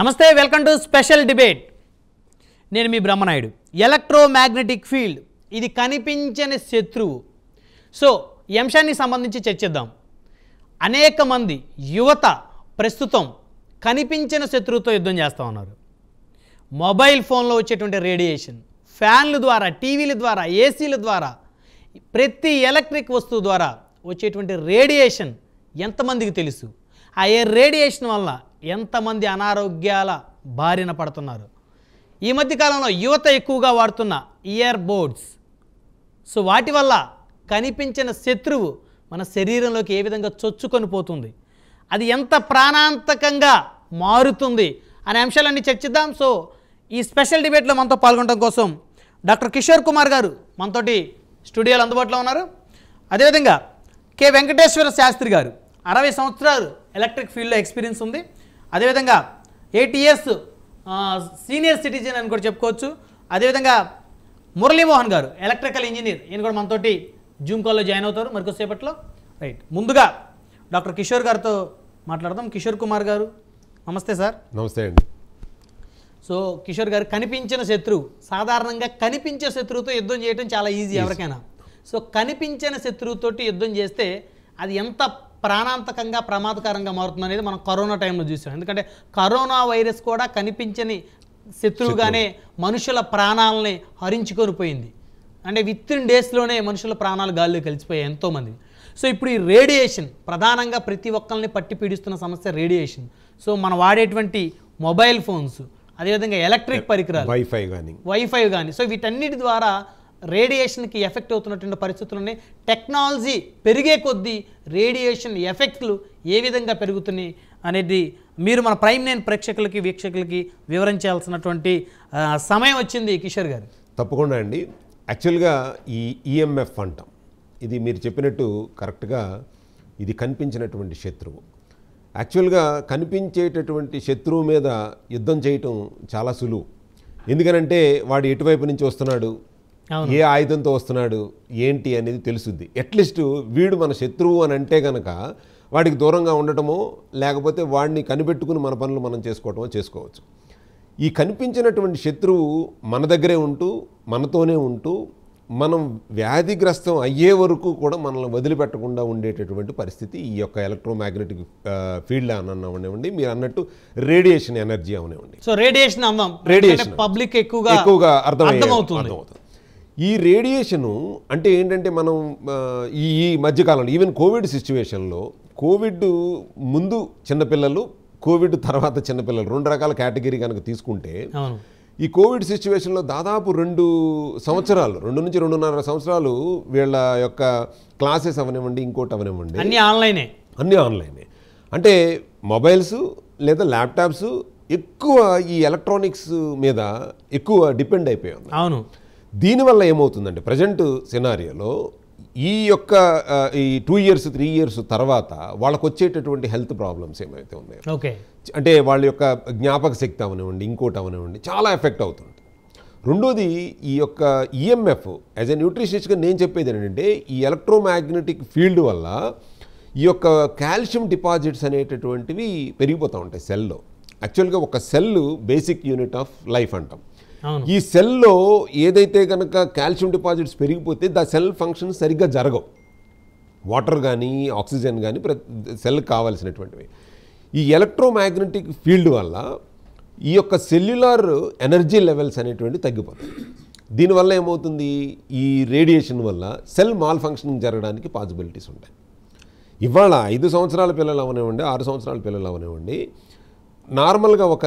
నమస్తే, welcome to special debate. నేను మీ Brahmanaidu. Electromagnetic field ఇది కనిపించని శత్రువు. సో ఈ అంశానికి సంబంధించి చర్చిద్దాం. అనేక మంది యువత ప్రస్తుతం కనిపించిన శత్రువుతో యుద్ధం చేస్తూ ఉన్నారు. మొబైల్ ఫోన్లో వచ్చేటువంటి రేడియేషన్, ఫ్యాన్ల ద్వారా, టీవీల ద్వారా, ఏసీల ద్వారా, ప్రతి ఎలక్ట్రిక్ వస్తువు ద్వారా వచ్చేటువంటి రేడియేషన్ ఎంతమందికి తెలుసు? ఆ రేడియేషన్ వల్ల ఎంతమంది అనారోగ్యాల బారిన పడుతున్నారు? ఈ మధ్యకాలంలో యువత ఎక్కువగా వాడుతున్న ఇయర్ బోడ్స్, సో వాటి వల్ల కనిపించిన శత్రువు మన శరీరంలోకి ఏ విధంగా చొచ్చుకొని పోతుంది, అది ఎంత ప్రాణాంతకంగా మారుతుంది అనే అంశాలన్నీ చర్చిద్దాం. సో ఈ స్పెషల్ డిబేట్లో మనతో పాల్గొనడం కోసం డాక్టర్ కిషోర్ కుమార్ గారు మనతోటి స్టూడియోలో అందుబాటులో ఉన్నారు. అదేవిధంగా కె వెంకటేశ్వర శాస్త్రి గారు, 60 సంవత్సరాలు ఎలక్ట్రిక్ ఫీల్డ్లో ఎక్స్పీరియన్స్ ఉంది. అదేవిధంగా 8 years సీనియర్ సిటిజన్ అని కూడా చెప్పుకోవచ్చు. అదేవిధంగా మురళీమోహన్ గారు, ఎలక్ట్రికల్ ఇంజనీర్, ఈయన కూడా మనతోటి జూమ్ కాల్లో జాయిన్ అవుతారు మరికొద్దిసేపట్లో. రైట్, ముందుగా డాక్టర్ కిషోర్ గారితో మాట్లాడదాం. కిషోర్ కుమార్ గారు నమస్తే సార్. నమస్తే అండి. సో కిషోర్ గారు, కనిపించిన శత్రువు, సాధారణంగా కనిపించే శత్రువుతో యుద్ధం చేయడం చాలా ఈజీ ఎవరికైనా. సో కనిపించిన శత్రువుతోటి యుద్ధం చేస్తే అది ఎంత ప్రాణాంతకంగా ప్రమాదకరంగా మారుతుంది అనేది మనం కరోనా టైంలో చూసాం. ఎందుకంటే కరోనా వైరస్ కూడా కనిపించని శత్రువుగానే మనుషుల ప్రాణాలని హరించుకొని పోయింది. అంటే వితిన్ డేస్లోనే మనుషుల ప్రాణాలు గాల్లో కలిసిపోయాయి ఎంతోమంది. సో ఇప్పుడు ఈ రేడియేషన్ ప్రధానంగా ప్రతి ఒక్కరిని పట్టి పీడిస్తున్న సమస్య రేడియేషన్. సో మనం వాడేటువంటి మొబైల్ ఫోన్స్, అదేవిధంగా ఎలక్ట్రిక్ పరికరాలు, వైఫై కానీ, సో వీటన్నిటి ద్వారా రేడియేషన్కి ఎఫెక్ట్ అవుతున్నటువంటి పరిస్థితులు ఉన్నాయి. టెక్నాలజీ పెరిగే కొద్దీ రేడియేషన్ ఎఫెక్ట్లు ఏ విధంగా పెరుగుతున్నాయి అనేది మీరు మన ప్రైమ్ 9 ప్రేక్షకులకి, వీక్షకులకి వివరించాల్సినటువంటి సమయం వచ్చింది కిషోర్ గారు. తప్పకుండా అండి. యాక్చువల్గా ఈ ఈఎంఎఫ్ అంటాం, ఇది మీరు చెప్పినట్టు కరెక్ట్గా ఇది కనిపించినటువంటి శత్రువు. యాక్చువల్గా కనిపించేటటువంటి శత్రువు మీద యుద్ధం చేయటం చాలా సులువు. ఎందుకనంటే వాడు ఎటువైపు నుంచి వస్తున్నాడు, ఏ ఆయుధంతో వస్తున్నాడు, ఏంటి అనేది తెలుసుద్ది. అట్లీస్ట్ వీడు మన శత్రువు అని అంటే కనుక వాడికి దూరంగా ఉండటమో లేకపోతే వాడిని కనిపెట్టుకుని మన పనులు మనం చేసుకోవటమో చేసుకోవచ్చు. ఈ కనిపించినటువంటి శత్రువు మన దగ్గరే ఉంటూ, మనతోనే ఉంటూ, మనం వ్యాధిగ్రస్తం అయ్యే వరకు కూడా మనల్ని వదిలిపెట్టకుండా ఉండేటటువంటి పరిస్థితి ఈ యొక్క ఎలక్ట్రోమాగ్నెటిక్ ఫీల్డ్ అనివ్వండి, మీరు అన్నట్టు రేడియేషన్ ఎనర్జీ అవనివ్వండి. సో రేడియేషన్ పబ్లిక్ ఎక్కువగా అర్థమవుతుంది. ఈ రేడియేషను అంటే ఏంటంటే మనం ఈ మధ్యకాలంలో ఈవెన్ కోవిడ్ సిచ్యువేషన్లో, కోవిడ్ ముందు చిన్నపిల్లలు, కోవిడ్ తర్వాత చిన్నపిల్లలు, 2 రకాల కేటగిరీ కనుక తీసుకుంటే, ఈ కోవిడ్ సిచ్యువేషన్లో దాదాపు 2 సంవత్సరాలు, 2 నుంచి 2.5 సంవత్సరాలు వీళ్ళ యొక్క క్లాసెస్ అవనివ్వండి, ఇంకోటి అవనివ్వండి, అన్నీ ఆన్లైనే. అంటే మొబైల్స్ లేదా ల్యాప్టాప్స్ ఎక్కువ ఈ ఎలక్ట్రానిక్స్ మీద ఎక్కువ డిపెండ్ అయిపోయాయి. అవును. దీనివల్ల ఏమవుతుందంటే ప్రజెంట్ సినారియోలో ఈ యొక్క ఈ 2 years 3 years తర్వాత వాళ్ళకు వచ్చేటటువంటి హెల్త్ ప్రాబ్లమ్స్ ఏమైతే ఉన్నాయో, ఓకే, అంటే వాళ్ళ యొక్క జ్ఞాపక శక్తి అవనివ్వండి, ఇంకోటి అవనివ్వండి, చాలా ఎఫెక్ట్ అవుతుంది. రెండోది ఈ యొక్క ఈఎంఎఫ్ యాజ్ ఎ న్యూట్రిషనిస్ట్గా నేను చెప్పేది ఏంటంటే, ఈ ఎలక్ట్రోమాగ్నెటిక్ ఫీల్డ్ వల్ల ఈ యొక్క కాల్షియం డిపాజిట్స్ అనేటటువంటివి పెరిగిపోతూ ఉంటాయి సెల్లో. యాక్చువల్గా ఒక cell basic unit of life అంటాం. ఈ సెల్లో ఏదైతే కనుక కాల్షియం డిపాజిట్స్ పెరిగిపోతే దా సెల్ ఫంక్షన్ సరిగ్గా జరగవు. వాటర్ కానీ ఆక్సిజన్ కానీ సెల్కి కావాల్సినటువంటివి. ఈ ఎలక్ట్రోమాగ్నెటిక్ ఫీల్డ్ వల్ల ఈ యొక్క సెల్యులార్ ఎనర్జీ లెవెల్స్ అనేటువంటి తగ్గిపోతాయి. దీనివల్ల ఏమవుతుంది, ఈ రేడియేషన్ వల్ల సెల్ మాల్ ఫంక్షనింగ్ జరగడానికి పాసిబిలిటీస్ ఉంటాయి. ఇవాళ 5 సంవత్సరాల పిల్లలు అవనివ్వండి, 6 సంవత్సరాల పిల్లలు అవనివ్వండి, నార్మల్గా ఒక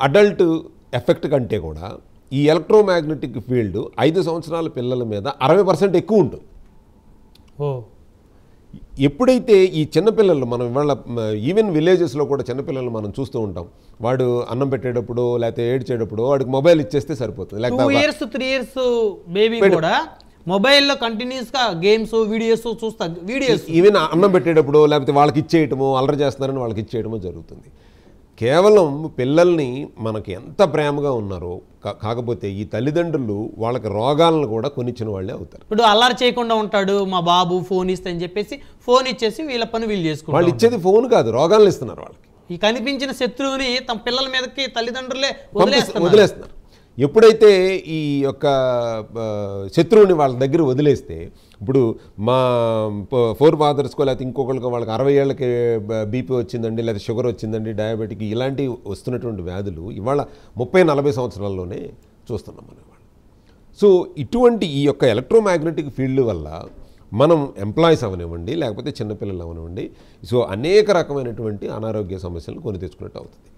అడల్ట్ ఎఫెక్ట్ కంటే కూడా ఈ ఎలక్ట్రోమాగ్నెటిక్ ఫీల్డ్ 5 సంవత్సరాల పిల్లల మీద 60% ఎక్కువ ఉంటుంది. ఎప్పుడైతే ఈ చిన్నపిల్లలు, మనం ఇవాళ ఈవెన్ విలేజెస్లో కూడా చిన్నపిల్లలు మనం చూస్తూ ఉంటాం, వాడు అన్నం పెట్టేటప్పుడు లేకపోతే ఏడ్చేటప్పుడు వాడికి మొబైల్ ఇచ్చేస్తే సరిపోతుంది. 2 years 3 years బేబీ కూడా మొబైల్లో కంటిన్యూస్గా గేమ్స్, వీడియోస్ చూస్తా, వీడియోస్ ఈవెన్ అన్నం పెట్టేటప్పుడు లేకపోతే వాళ్ళకి ఇచ్చేయటమో, అల్లరి చేస్తున్నారని వాళ్ళకి ఇచ్చేయటమో జరుగుతుంది. కేవలం పిల్లల్ని మనకి ఎంత ప్రేమగా ఉన్నారో, కాకపోతే ఈ తల్లిదండ్రులు వాళ్ళకి రోగాలను కూడా కొనిచ్చిన వాళ్ళే అవుతారు. ఇప్పుడు అల్లరి చేయకుండా ఉంటాడు మా బాబు, ఫోన్ ఇస్తే అని చెప్పేసి ఫోన్ ఇచ్చేసి వీళ్ళ పని వీళ్ళు చేసుకుంటారు. వాళ్ళు ఇచ్చేది ఫోన్ కాదు, రోగాలను ఇస్తున్నారు వాళ్ళకి. ఈ కనిపించిన శత్రువుని తమ పిల్లల మీదకి తల్లిదండ్రులే వదిలేస్తున్నారు. ఎప్పుడైతే ఈ యొక్క శత్రువుని వాళ్ళ దగ్గర వదిలేస్తే, ఇప్పుడు మా ఫోర్ ఫాదర్స్కో లేకపోతే ఇంకొకరికో వాళ్ళకి 60 ఏళ్ళకి బీపీ వచ్చిందండి, లేదా షుగర్ వచ్చిందండి, డయాబెటిక్, ఇలాంటి వస్తున్నటువంటి వ్యాధులు ఇవాళ 30-40 సంవత్సరాల్లోనే చూస్తున్నాం మనం. సో ఇటువంటి ఈ యొక్క ఎలక్ట్రోమాగ్నెటిక్ ఫీల్డ్ వల్ల మనం ఎంప్లాయీస్ అవనివ్వండి, లేకపోతే చిన్నపిల్లలు అవనివ్వండి, సో అనేక రకమైనటువంటి అనారోగ్య సమస్యలను కొని తెచ్చుకున్నట్టు అవుతుంది.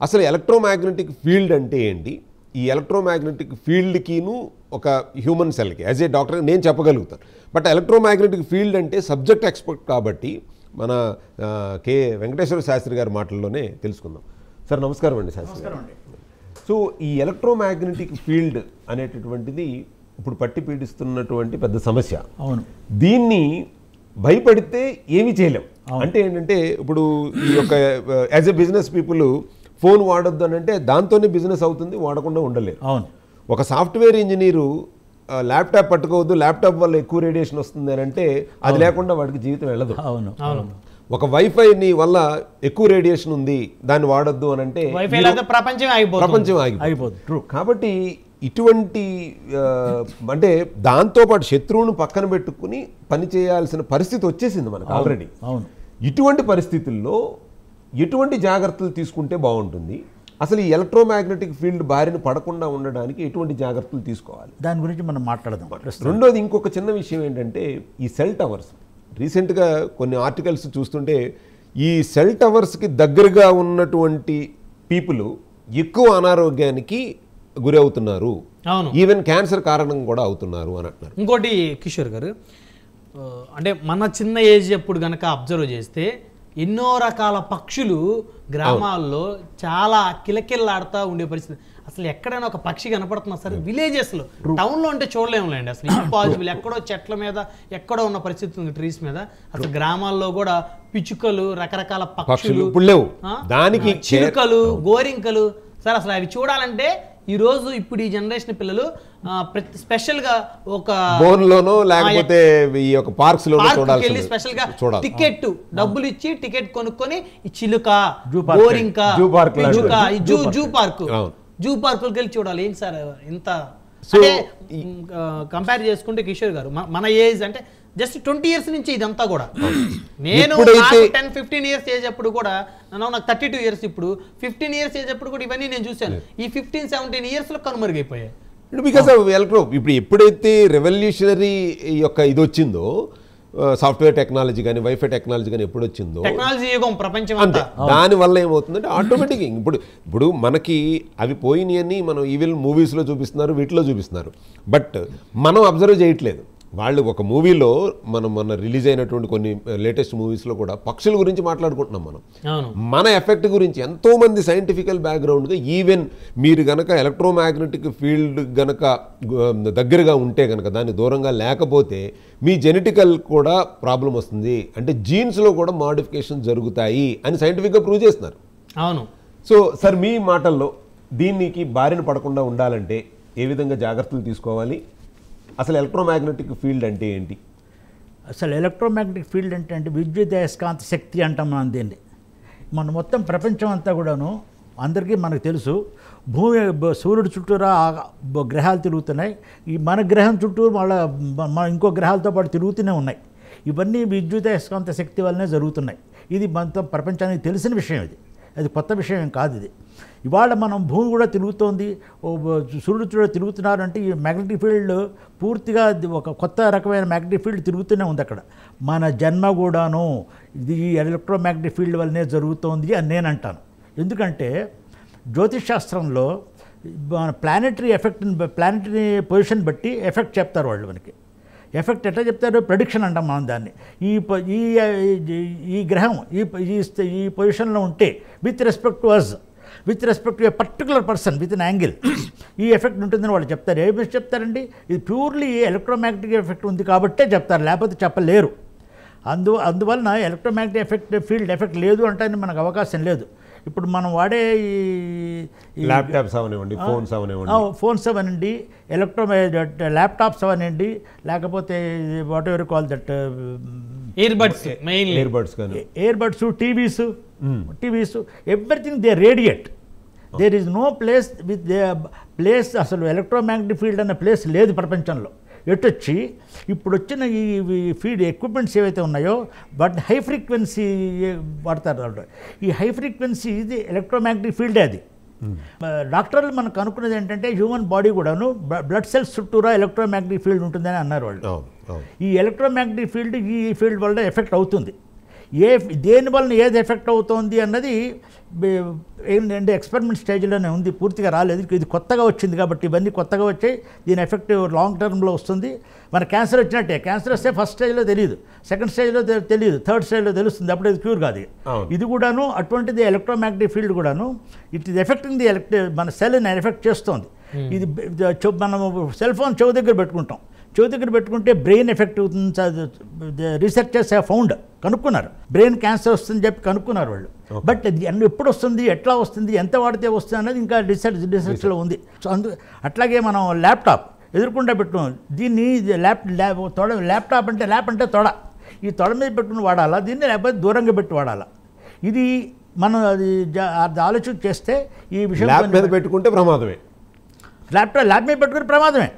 అసలు ఎలక్ట్రోమాగ్నెటిక్ ఫీల్డ్ అంటే ఏంటి? ఈ ఎలక్ట్రోమాగ్నెటిక్ ఫీల్డ్కిను ఒక హ్యూమన్ సెల్కి యాజ్ ఏ డాక్టర్ నేను చెప్పగలుగుతాను. బట్ ఎలక్ట్రోమాగ్నెటిక్ ఫీల్డ్ అంటే సబ్జెక్ట్ ఎక్స్పర్ట్ కాబట్టి మన కె వెంకటేశ్వర శాస్త్రి గారి మాటల్లోనే తెలుసుకుందాం. సార్ నమస్కారం అండి శాస్త్రి గారు. సో ఈ ఎలక్ట్రోమాగ్నెటిక్ ఫీల్డ్ అనేటటువంటిది ఇప్పుడు పట్టి పీడిస్తున్నటువంటి పెద్ద సమస్య. అవును. దీన్ని భయపడితే ఏమీ చేయలేం. అంటే ఏంటంటే ఇప్పుడు ఈ యొక్క as a business people phone వాడొద్దు అని అంటే దాంతోనే బిజినెస్ అవుతుంది, వాడకుండా ఉండలేరు. అవును. ఒక సాఫ్ట్వేర్ ఇంజనీరు ల్యాప్టాప్ పట్టుకోవద్దు, ల్యాప్టాప్ వల్ల ఎక్కువ రేడియేషన్ వస్తుంది అని అంటే అది లేకుండా వాడికి జీవితం వెళ్ళదు. అవును. ఒక వైఫైని వల్ల ఎక్కువ రేడియేషన్ ఉంది, దాన్ని వాడొద్దు అని అంటే ప్రపంచం ఆగిపోతుంది. కాబట్టి ఇటువంటి అంటే దాంతోపాటు శత్రువును పక్కన పెట్టుకుని పని చేయాల్సిన పరిస్థితి వచ్చేసింది మనకు ఆల్రెడీ. అవును. ఇటువంటి పరిస్థితుల్లో ఎటువంటి జాగ్రత్తలు తీసుకుంటే బాగుంటుంది? అసలు ఈ ఎలక్ట్రోమాగ్నెటిక్ ఫీల్డ్ బారిన పడకుండా ఉండడానికి ఎటువంటి జాగ్రత్తలు తీసుకోవాలి? దాని గురించి మనం మాట్లాడదాం. రెండోది ఇంకొక చిన్న విషయం ఏంటంటే ఈ సెల్ టవర్స్. రీసెంట్గా కొన్ని ఆర్టికల్స్ చూస్తుంటే ఈ సెల్ టవర్స్కి దగ్గరగా ఉన్నటువంటి పీపుల్ ఎక్కువ అనారోగ్యానికి గురి అవుతున్నారు, ఈవెన్ క్యాన్సర్ కారణం కూడా అవుతున్నారు అని అంటున్నారు. ఇంకోటి కిషోర్ గారు, అంటే మన చిన్న ఏజ్ అప్పుడు కనుక అబ్జర్వ్ చేస్తే ఎన్నో రకాల పక్షులు గ్రామాల్లో చాలా కిలకిల్లాడుతూ ఉండే పరిస్థితి. అసలు ఎక్కడైనా ఒక పక్షి కనపడుతున్నా సరే విలేజెస్లో, టౌన్లో అంటే చూడలేములేండి అసలు, ఇంపాసిబుల్. ఎక్కడో చెట్ల మీద ఎక్కడో ఉన్న పరిస్థితి ఉంది, ట్రీస్ మీద. అసలు గ్రామాల్లో కూడా పిచ్చుకలు, రకరకాల పక్షులు, దానికి చిలుకలు, గోరింకలు, సరే అసలు అవి చూడాలంటే ఈరోజు ఇప్పుడు ఈ జనరేషన్ పిల్లలు స్పెషల్గా ఒక బోన్లోనో లేకపోతే ఈ యొక్క పార్క్స్ లో వెళ్ళి స్పెషల్ గా టికెట్ డబ్బులు ఇచ్చి టికెట్ కొనుక్కొని ఈ చిలుక, గోరింక, జూ పార్కులకి వెళ్ళి చూడాలి. ఏంటి సార్ ఇంత అంటే కంపేర్ చేసుకుంటే కిషోర్ గారు మన ఏజ్ అంటే జస్ట్ 20 years నుంచి ఇదంతా కూడా. నేను 10-15 years ఏజ్ అప్పుడు కూడా, నాకు 32 years, ఇప్పుడు 15 years ఏజ్ అప్పుడు కూడా ఇవన్నీ నేను చూశాను. ఈ 15-17 years లో కనుమరుగైపోయాయి. Because of electro. ఇప్పుడు ఎప్పుడైతే రెవల్యూషనరీ యొక్క ఇది వచ్చిందో, సాఫ్ట్వేర్ టెక్నాలజీ కానీ వైఫై టెక్నాలజీ కానీ ఎప్పుడు వచ్చిందో, టెక్నాలజీ యుగం ప్రపంచం అంతా, దానివల్ల ఏమవుతుందంటే ఆటోమేటిక్ ఇప్పుడు మనకి అవి పోయినాయి అని మనం ఈవిల్ మూవీస్లో చూపిస్తున్నారు, వీటిలో చూపిస్తున్నారు. బట్ మనం అబ్జర్వ్ చేయట్లేదు. వాళ్ళు ఒక మూవీలో మన రిలీజ్ అయినటువంటి కొన్ని లేటెస్ట్ మూవీస్లో కూడా పక్షుల గురించి మాట్లాడుకుంటున్నాం మనం. మన ఎఫెక్ట్ గురించి ఎంతోమంది సైంటిఫికల్ బ్యాక్గ్రౌండ్గా, ఈవెన్ మీరు గనక ఎలక్ట్రోమాగ్నెటిక్ ఫీల్డ్ గనక దగ్గరగా ఉంటే కనుక, దాన్ని దూరంగా లేకపోతే మీ జెనెటికల్ కూడా ప్రాబ్లం వస్తుంది, అంటే జీన్స్లో కూడా మోడిఫికేషన్ జరుగుతాయి అని సైంటిఫిక్గా ప్రూవ్ చేస్తున్నారు. అవును. సో సార్ మీ మాటల్లో దీనికి బారిన పడకుండా ఉండాలంటే ఏ విధంగా జాగ్రత్తలు తీసుకోవాలి? అసలు ఎలక్ట్రోమాగ్నెటిక్ ఫీల్డ్ అంటే ఏంటి? అసలు ఎలక్ట్రోమాగ్నెటిక్ ఫీల్డ్ అంటే విద్యుదయస్కాంత శక్తి అంటాం మనం దీన్ని. మన మొత్తం ప్రపంచం అంతా కూడాను అందరికీ మనకు తెలుసు, సూర్యుడు చుట్టూరా గ్రహాలు తిరుగుతున్నాయి. ఈ మన గ్రహం చుట్టూ మన ఇంకో గ్రహాలతో పాటు తిరుగుతూనే ఉన్నాయి. ఇవన్నీ విద్యుదయస్కాంత శక్తి వల్లనే జరుగుతున్నాయి. ఇది మొత్తం ప్రపంచానికి తెలిసిన విషయం. అది కొత్త విషయం ఏం కాదు. ఇది ఇవాళ మనం భూమి కూడా తిరుగుతోంది, సూర్యుడు కూడా తిరుగుతున్నారు అంటే ఈ మ్యాగ్నెటిక్ ఫీల్డ్ పూర్తిగా ఒక కొత్త రకమైన మ్యాగ్నెటిక్ ఫీల్డ్ తిరుగుతూనే ఉంది అక్కడ. మన జన్మ కూడాను ఇది ఎలక్ట్రోమాగ్నెటిక్ ఫీల్డ్ వల్లనే జరుగుతోంది అని నేను అంటాను. ఎందుకంటే జ్యోతిష్ శాస్త్రంలో మన ప్లానెటరీ ప్లానెటరీ పొజిషన్ బట్టి ఎఫెక్ట్ చెప్తారు వాళ్ళు మనకి. ఎఫెక్ట్ ఎట్లా చెప్తారు? ప్రెడిక్షన్ అంటాం మనం దాన్ని. ఈ గ్రహం ఈ పొజిషన్లో ఉంటే with respect to us, with respect to a particular person with an angle ఈ ఎఫెక్ట్ ఉంటుందని వాళ్ళు చెప్తారు. ఏమి చెప్తారండి? ఇది ప్యూర్లీ ఎలక్ట్రోమాగ్నెటిక్ ఎఫెక్ట్ ఉంది కాబట్టే చెప్తారు, లేకపోతే చెప్పలేరు. అందువలన ఎలక్ట్రోమాగ్నెటిక్ ఫీల్డ్ ఎఫెక్ట్ లేదు అంటే మనకు అవకాశం లేదు. ఇప్పుడు మనం వాడే ఈ ల్యాప్టాప్స్ అవనివ్వండి, ఫోన్స్ అవనండి, ల్యాప్టాప్స్ అవనండి, లేకపోతే whatever call that earbuds mainly earbuds కానీ earbuds, TVs, everything they radiate. There is no place with place, అసలు ఎలక్ట్రోమాగ్నెటిక్ ఫీల్డ్ అన్న ప్లేస్ లేదు ప్రపంచంలో. ఎటొచ్చి ఇప్పుడు వచ్చిన ఈ ఫీల్డ్ ఎక్విప్మెంట్స్ ఏవైతే ఉన్నాయో బట్ హై ఫ్రీక్వెన్సీ వాడతారు. ఈ హై ఫ్రీక్వెన్సీ ఇది ఎలక్ట్రోమాగ్నెటిక్ ఫీల్డే. అది డాక్టర్లు మనకు కనుక్కున్నది ఏంటంటే హ్యూమన్ బాడీ కూడాను బ్లడ్ సెల్స్ చుట్టూరా ఎలక్ట్రోమాగ్నెటిక్ ఫీల్డ్ ఉంటుందని అన్నారు వాళ్ళు. ఈ ఎలక్ట్రోమాగ్నెటిక్ ఫీల్డ్ ఈ ఫీల్డ్ వల్ల ఎఫెక్ట్ అవుతుంది. దేని వలన ఏది ఎఫెక్ట్ అవుతుంది అన్నది ఏంటంటే ఎక్స్పెరిమెంట్ స్టేజ్లోనే ఉంది, పూర్తిగా రాలేదు. ఇది కొత్తగా వచ్చింది కాబట్టి ఇవన్నీ కొత్తగా వచ్చాయి. దీని ఎఫెక్ట్ లాంగ్ టర్మ్లో వస్తుంది. మన క్యాన్సర్ వచ్చినట్టే, క్యాన్సర్ వస్తే ఫస్ట్ స్టేజ్లో తెలియదు, సెకండ్ స్టేజ్లో తెలియదు, థర్డ్ స్టేజ్లో తెలుస్తుంది, అప్పుడు ఇది క్యూర్ కాదు. ఇది కూడాను అటువంటిది ఎలక్ట్రోమాగ్నెటిక్ ఫీల్డ్ కూడాను ఇట్ ఈస్ ఎఫెక్టింగ్ ది మన సెల్ని ఎఫెక్ట్ చేస్తుంది. ఇది మనం సెల్ ఫోన్ చెవు దగ్గర పెట్టుకుంటాం, చెవి దగ్గర పెట్టుకుంటే బ్రెయిన్ ఎఫెక్ట్ అవుతుంది. రీసెర్చర్స్ ఫౌండ్ కనుక్కున్నారు బ్రెయిన్ క్యాన్సర్ వస్తుందని చెప్పి కనుక్కున్నారు వాళ్ళు. బట్ అది ఎప్పుడు వస్తుంది, ఎట్లా వస్తుంది, ఎంత వాడితే వస్తుంది అనేది ఇంకా రీసెర్చ్లో ఉంది. సో అట్లాగే మనం ల్యాప్టాప్ ఎదుర్కొండా పెట్టుకున్నాం. దీన్ని ల్యాప్టాప్ అంటే ల్యాప్ అంటే తొడ, ఈ తొడ మీద పెట్టుకుని వాడాలా దీన్ని, లేకపోతే దూరంగా పెట్టి వాడాలా? ఇది మనం అది ఆలోచన చేస్తే ఈ విషయం ల్యాప్ మీద పెట్టుకుంటే ప్రమాదమే. ల్యాప్ మీద పెట్టుకుని ప్రమాదమే.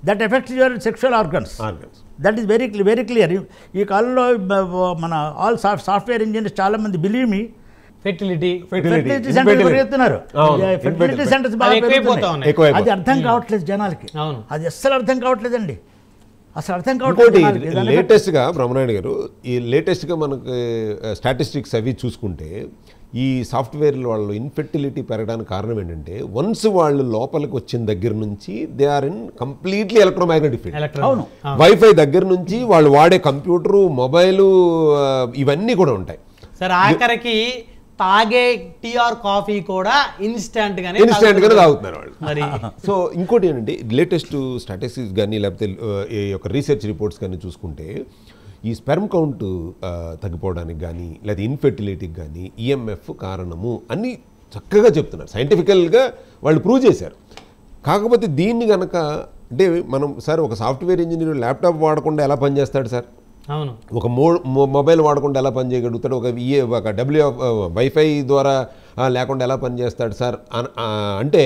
That effects your sexual organs. That is very clear. ఈ కాలంలో మన ఆల్ సాఫ్ట్వేర్ ఇంజనీర్స్ చాలామంది బిలీవ్ మీ ఫెర్టిలిటీ సెంటర్స్ పెరుగుతున్నారు, ఫెర్టిలిటీ సెంటర్స్ బాగా పెరుగుతున్నాయి. అది అర్థం కావట్లేదు జనాలకి, అది అస్సలు అర్థం కావట్లేదండి, అసలు అర్థం కావట్లేదు. లేటెస్ట్గా బ్రహ్మనాయుడు గారు, ఈ లేటెస్ట్గా మనకి స్టాటిస్టిక్స్ అవి చూసుకుంటే ఈ సాఫ్ట్వేర్లు వాళ్ళు ఇన్ఫెర్టిలిటీ పెరగడానికి కారణం ఏంటంటే వన్స్ వాళ్ళు లోపలికి వచ్చిన దగ్గర నుంచి they are in completely electromagnetic field. అవును, వైఫై దగ్గర నుంచి వాళ్ళు వాడే కంప్యూటరు, మొబైలు, ఇవన్నీ కూడా ఉంటాయి. సార్ ఆఖరికి తాగే టీ ఆర్ కాఫీ కూడా ఇన్స్టెంట్ గానే తాగుతున్నారు వాళ్ళు. మరి సో ఇంకోటి ఏంటంటే లేటెస్ట్ స్టాటిస్టిక్స్ కానీ లేకపోతే ఈ యొక్క రీసెర్చ్ రిపోర్ట్స్ కానీ చూసుకుంటే ఈ స్పెర్మ్ కౌంట్ తగ్గిపోవడానికి కానీ లేదా ఇన్ఫెర్టిలిటీకి కానీ ఈఎంఎఫ్ కారణము అన్నీ చక్కగా చెప్తున్నారు, సైంటిఫికల్గా వాళ్ళు ప్రూవ్ చేశారు. కాకపోతే దీన్ని కనుక అంటే మనం సార్ ఒక సాఫ్ట్వేర్ ఇంజనీర్ ల్యాప్టాప్ వాడకుండా ఎలా పనిచేస్తాడు సార్? అవును. ఒక మొబైల్ వాడకుండా ఎలా పనిచేయగలుగుతాడు? ఒక వైఫై ద్వారా లేకుండా ఎలా పనిచేస్తాడు సార్ అంటే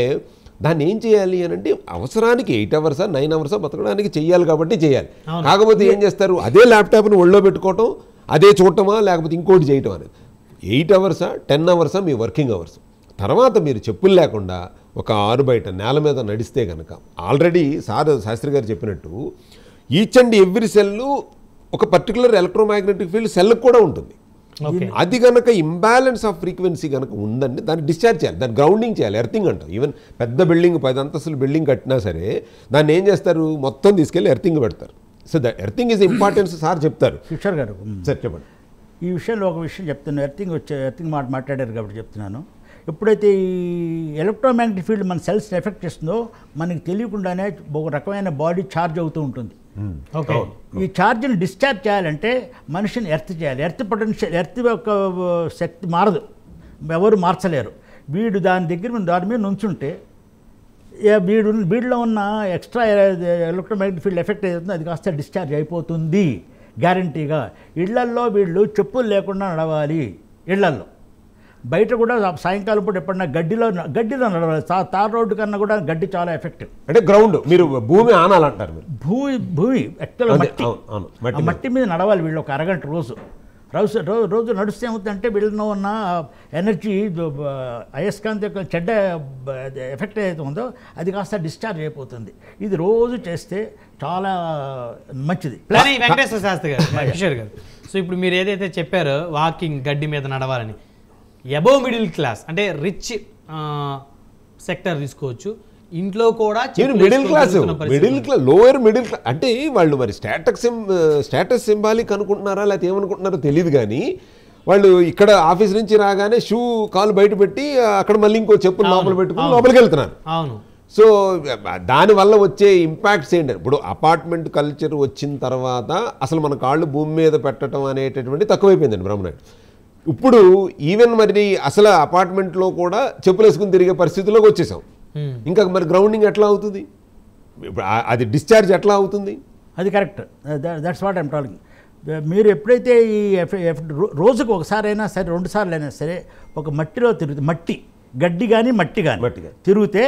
దాన్ని ఏం చేయాలి అని అంటే అవసరానికి 8 hours 9 hours బతకడానికి చెయ్యాలి కాబట్టి చేయాలి. కాకపోతే ఏం చేస్తారు, అదే ల్యాప్టాప్ని ఒళ్ళో పెట్టుకోవటం, అదే చూడటమా లేకపోతే ఇంకోటి చేయటం అనేది. 8 hours 10 hours మీ వర్కింగ్ అవర్స్. తర్వాత మీరు చెప్పులు లేకుండా ఒక ఆరు బయట నేల మీద నడిస్తే కనుక ఆల్రెడీ శాస్త్రి గారు చెప్పినట్టు ఈచ్ అండ్ ఎవ్రీ సెల్లు ఒక పర్టికులర్ ఎలక్ట్రోమాగ్నెటిక్ ఫీల్డ్ సెల్కి కూడా ఉంటుంది. అది కనుక ఇంబ్యాలెన్స్ ఆఫ్ ఫ్రీక్వెన్సీ కనుక ఉందండి దాన్ని డిశ్చార్జ్ చేయాలి, దాన్ని గ్రౌండింగ్ చేయాలి. ఎర్తింగ్ అంటాం. ఈవెన్ పెద్ద బిల్డింగ్ 10 అంతస్తుల బిల్డింగ్ కట్టినా సరే దాన్ని ఏం చేస్తారు, మొత్తం తీసుకెళ్ళి ఎర్తింగ్ పెడతారు. So the earthing is importance sir చెప్తారు. కిషోర్ గారు సార్ చెప్పండి. ఈ విషయంలో ఒక విషయం చెప్తున్నాను. ఎర్తింగ్ మాట్లాడారు కాబట్టి చెప్తున్నాను. ఎప్పుడైతే ఈ ఎలక్ట్రోమాగ్నెటిక్ ఫీల్డ్ మన సెల్స్ని ఎఫెక్ట్ చేస్తుందో మనకి తెలియకుండానే ఒక రకమైన బాడీ ఛార్జ్ అవుతూ ఉంటుంది. ఈ ఛార్జ్ని డిశ్చార్జ్ చేయాలంటే మనిషిని ఎర్త్ చేయాలి. ఎర్త్ యొక్క శక్తి మారదు, ఎవరు మార్చలేరు. వీడు దాని మీద నుంచుంటే వీడిలో ఉన్న ఎక్స్ట్రా ఎలక్ట్రోమాగ్నెటిక్ ఫీల్డ్ ఎఫెక్ట్ అవుతుంది, అది కాస్త డిశ్చార్జ్ అయిపోతుంది గ్యారంటీగా. ఇళ్లల్లో వీళ్ళు చెప్పులు లేకుండా నడవాలి. ఇళ్లల్లో బయట కూడా సాయంకాలం పూట ఎప్పుడన్నా గడ్డిలో నడవాలి. తార్ రోడ్డు కన్నా కూడా గడ్డి చాలా ఎఫెక్టివ్. అంటే గ్రౌండ్ మీరు భూమి ఆనాలంటారు. భూమి యాక్చువల్గా మట్టి మీద నడవాలి వీళ్ళు ఒక అరగంట రోజు నడిస్తే ఏమవుతుందంటే వీళ్ళలో ఉన్న ఎనర్జీ అయస్కాంత యొక్క చెడ్డ ఎఫెక్ట్ ఏదైతే ఉందో అది కాస్త డిశ్చార్జ్ అయిపోతుంది. ఇది రోజు చేస్తే చాలా మంచిది. వెంకటేశ్వర శాస్త్రి గారు, కిషోర్ గారు, సో ఇప్పుడు మీరు ఏదైతే చెప్పారో వాకింగ్ గడ్డి మీద నడవాలని, అబోవ్ మిడిల్ క్లాస్ అంటే రిచ్ సెక్టర్ తీసుకోవచ్చు, ఇంట్లో కూడా middle class lower middle class అంటే వాళ్ళు మరి స్టేటస్ సింబాలిక్ అనుకుంటున్నారా లేకపోతే ఏమనుకుంటున్నారో తెలియదు. కానీ వాళ్ళు ఇక్కడ ఆఫీస్ నుంచి రాగానే షూ కాలు బయట పెట్టి అక్కడ మళ్ళీ ఇంకో చెప్పులు లోపల పెట్టుకుని లోపలికి వెళ్తున్నారు. అవును. సో దానివల్ల వచ్చే ఇంపాక్ట్స్ ఏంటంటే ఇప్పుడు అపార్ట్మెంట్ కల్చర్ వచ్చిన తర్వాత అసలు మన కాళ్ళు భూమి మీద పెట్టడం అనేటటువంటి తక్కువైపోయిందండి బ్రహ్మనాయుడు. ఇప్పుడు ఈవెన్ మరి అసలు అపార్ట్మెంట్లో కూడా చెప్పులు వేసుకుని తిరిగే పరిస్థితుల్లోకి వచ్చేసాం. ఇంకా మరి గ్రౌండింగ్ ఎట్లా అవుతుంది, అది డిశ్చార్జ్ ఎట్లా అవుతుంది? అది correct. That's what I'm talking. మీరు ఎప్పుడైతే ఈ రోజుకు ఒకసారైనా సరే 2 సార్లు అయినా సరే ఒక మట్టిలో తిరుగుతుంది, మట్టి గడ్డి కానీ మట్టి కానీ తిరిగితే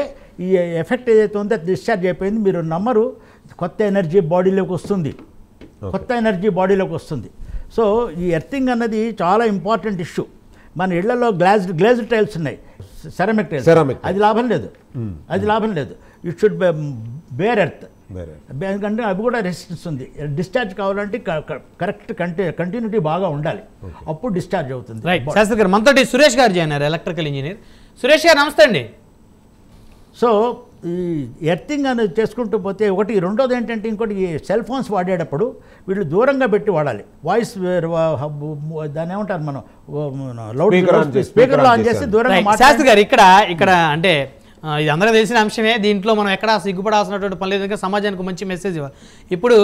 ఈ ఎఫెక్ట్ ఏదైతే ఉందో అది డిశ్చార్జ్ అయిపోయింది. మీరు నమ్మరు, కొత్త ఎనర్జీ బాడీలోకి వస్తుంది, కొత్త ఎనర్జీ బాడీలోకి వస్తుంది. సో ఈ ఎర్తింగ్ అన్నది చాలా ఇంపార్టెంట్ ఇష్యూ. మన ఇళ్లలో గ్లాజ్డ్ టైల్స్ ఉన్నాయి, సెరామిక్ టైల్స్, అది లాభం లేదు, అది లాభం లేదు. ఇట్ షుడ్ బేర్ ఎర్త్, ఎందుకంటే అవి కూడా రెసిస్టెన్స్ ఉంది. డిశ్చార్జ్ కావాలంటే కరెక్ట్ కంటిన్యూటీ బాగా ఉండాలి, అప్పుడు డిశ్చార్జ్ అవుతుంది. రైట్ శాస్త్రి గారు, మనతోటి సురేష్ గారు జాయిన్ అయ్యారు, ఎలక్ట్రికల్ ఇంజనీర్. సురేష్ గారు నమస్తే అండి. సో ఈ ఎర్తింగ్ అనేది చేసుకుంటూ పోతే ఒకటి, రెండోది ఏంటంటే ఇంకోటి, ఈ సెల్ ఫోన్స్ వాడేటప్పుడు వీళ్ళు దూరంగా పెట్టి వాడాలి. వాయిస్ దాన్ని ఏమంటారు మనం, లౌడ్ స్పీకర్లో ఆన్ చేసి దూరంగా. శాస్త్రి గారు ఇక్కడ అంటే ఇది అందరికీ తెలిసిన అంశమే, దీంట్లో మనం ఎక్కడ సిగ్గుపడాల్సినటువంటి పని లేదు, సమాజానికి మంచి మెసేజ్ ఇవ్వాలి. ఇప్పుడు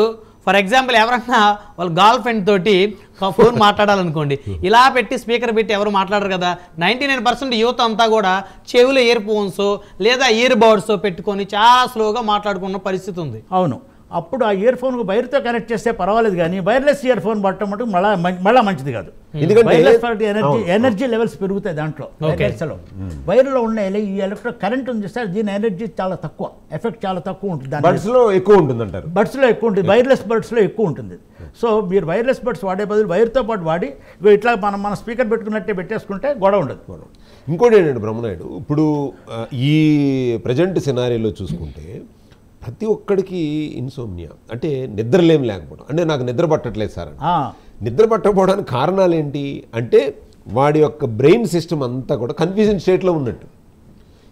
ఫర్ ఎగ్జాంపుల్ ఎవరన్నా వాళ్ళ గర్ల్ ఫ్రెండ్ తోటి ఫోన్ మాట్లాడాలనుకోండి, ఇలా పెట్టి స్పీకర్ పెట్టి ఎవరు మాట్లాడరు కదా. 99% యువత అంతా కూడా చెవులో ఇయర్ ఫోన్స్ లేదా ఇయర్ బడ్స్ పెట్టుకొని చాలా స్లోగా మాట్లాడుకున్న పరిస్థితి ఉంది. అవును, అప్పుడు ఆ ఇయర్ ఫోన్ వైర్తో కనెక్ట్ చేస్తే పర్వాలేదు, కానీ వైర్లెస్ ఇయర్ ఫోన్ పట్టడం మటుకు మళ్ళీ మంచిది కాదు. ఎనర్జీ లెవెల్స్ పెరుగుతాయి దాంట్లో. వైర్లో ఉన్న ఈ ఎలక్ట్రో కరెంట్ ఉంది సార్, దీని ఎనర్జీ చాలా తక్కువ, ఎఫెక్ట్ చాలా తక్కువ ఉంటుంది. బడ్స్లో ఎక్కువ ఉంటుంది అంటారు, బడ్స్లో ఎక్కువ ఉంటుంది, వైర్లెస్ బడ్స్లో ఎక్కువ ఉంటుంది. సో మీరు వైర్లెస్ బడ్స్ వాడే బదులు వైర్తో పాటు వాడి ఇట్లా మన స్పీకర్ పెట్టుకున్నట్టే పెట్టేసుకుంటే గొడవ ఉండదు. ఇంకోటి ఏంటంటే బ్రహ్మనాయుడు, ఇప్పుడు ఈ ప్రజెంట్ సినారీలో చూసుకుంటే ప్రతి ఒక్కడికి ఇన్సోమ్నియా అంటే నిద్రలేం లేకపోవడం, అంటే నాకు నిద్ర పట్టట్లేదు సార్ అని. నిద్ర పట్టకపోవడానికి కారణాలు ఏంటి అంటే వాడి యొక్క బ్రెయిన్ సిస్టమ్ అంతా కూడా కన్ఫ్యూజన్ స్టేట్లో ఉన్నట్టు.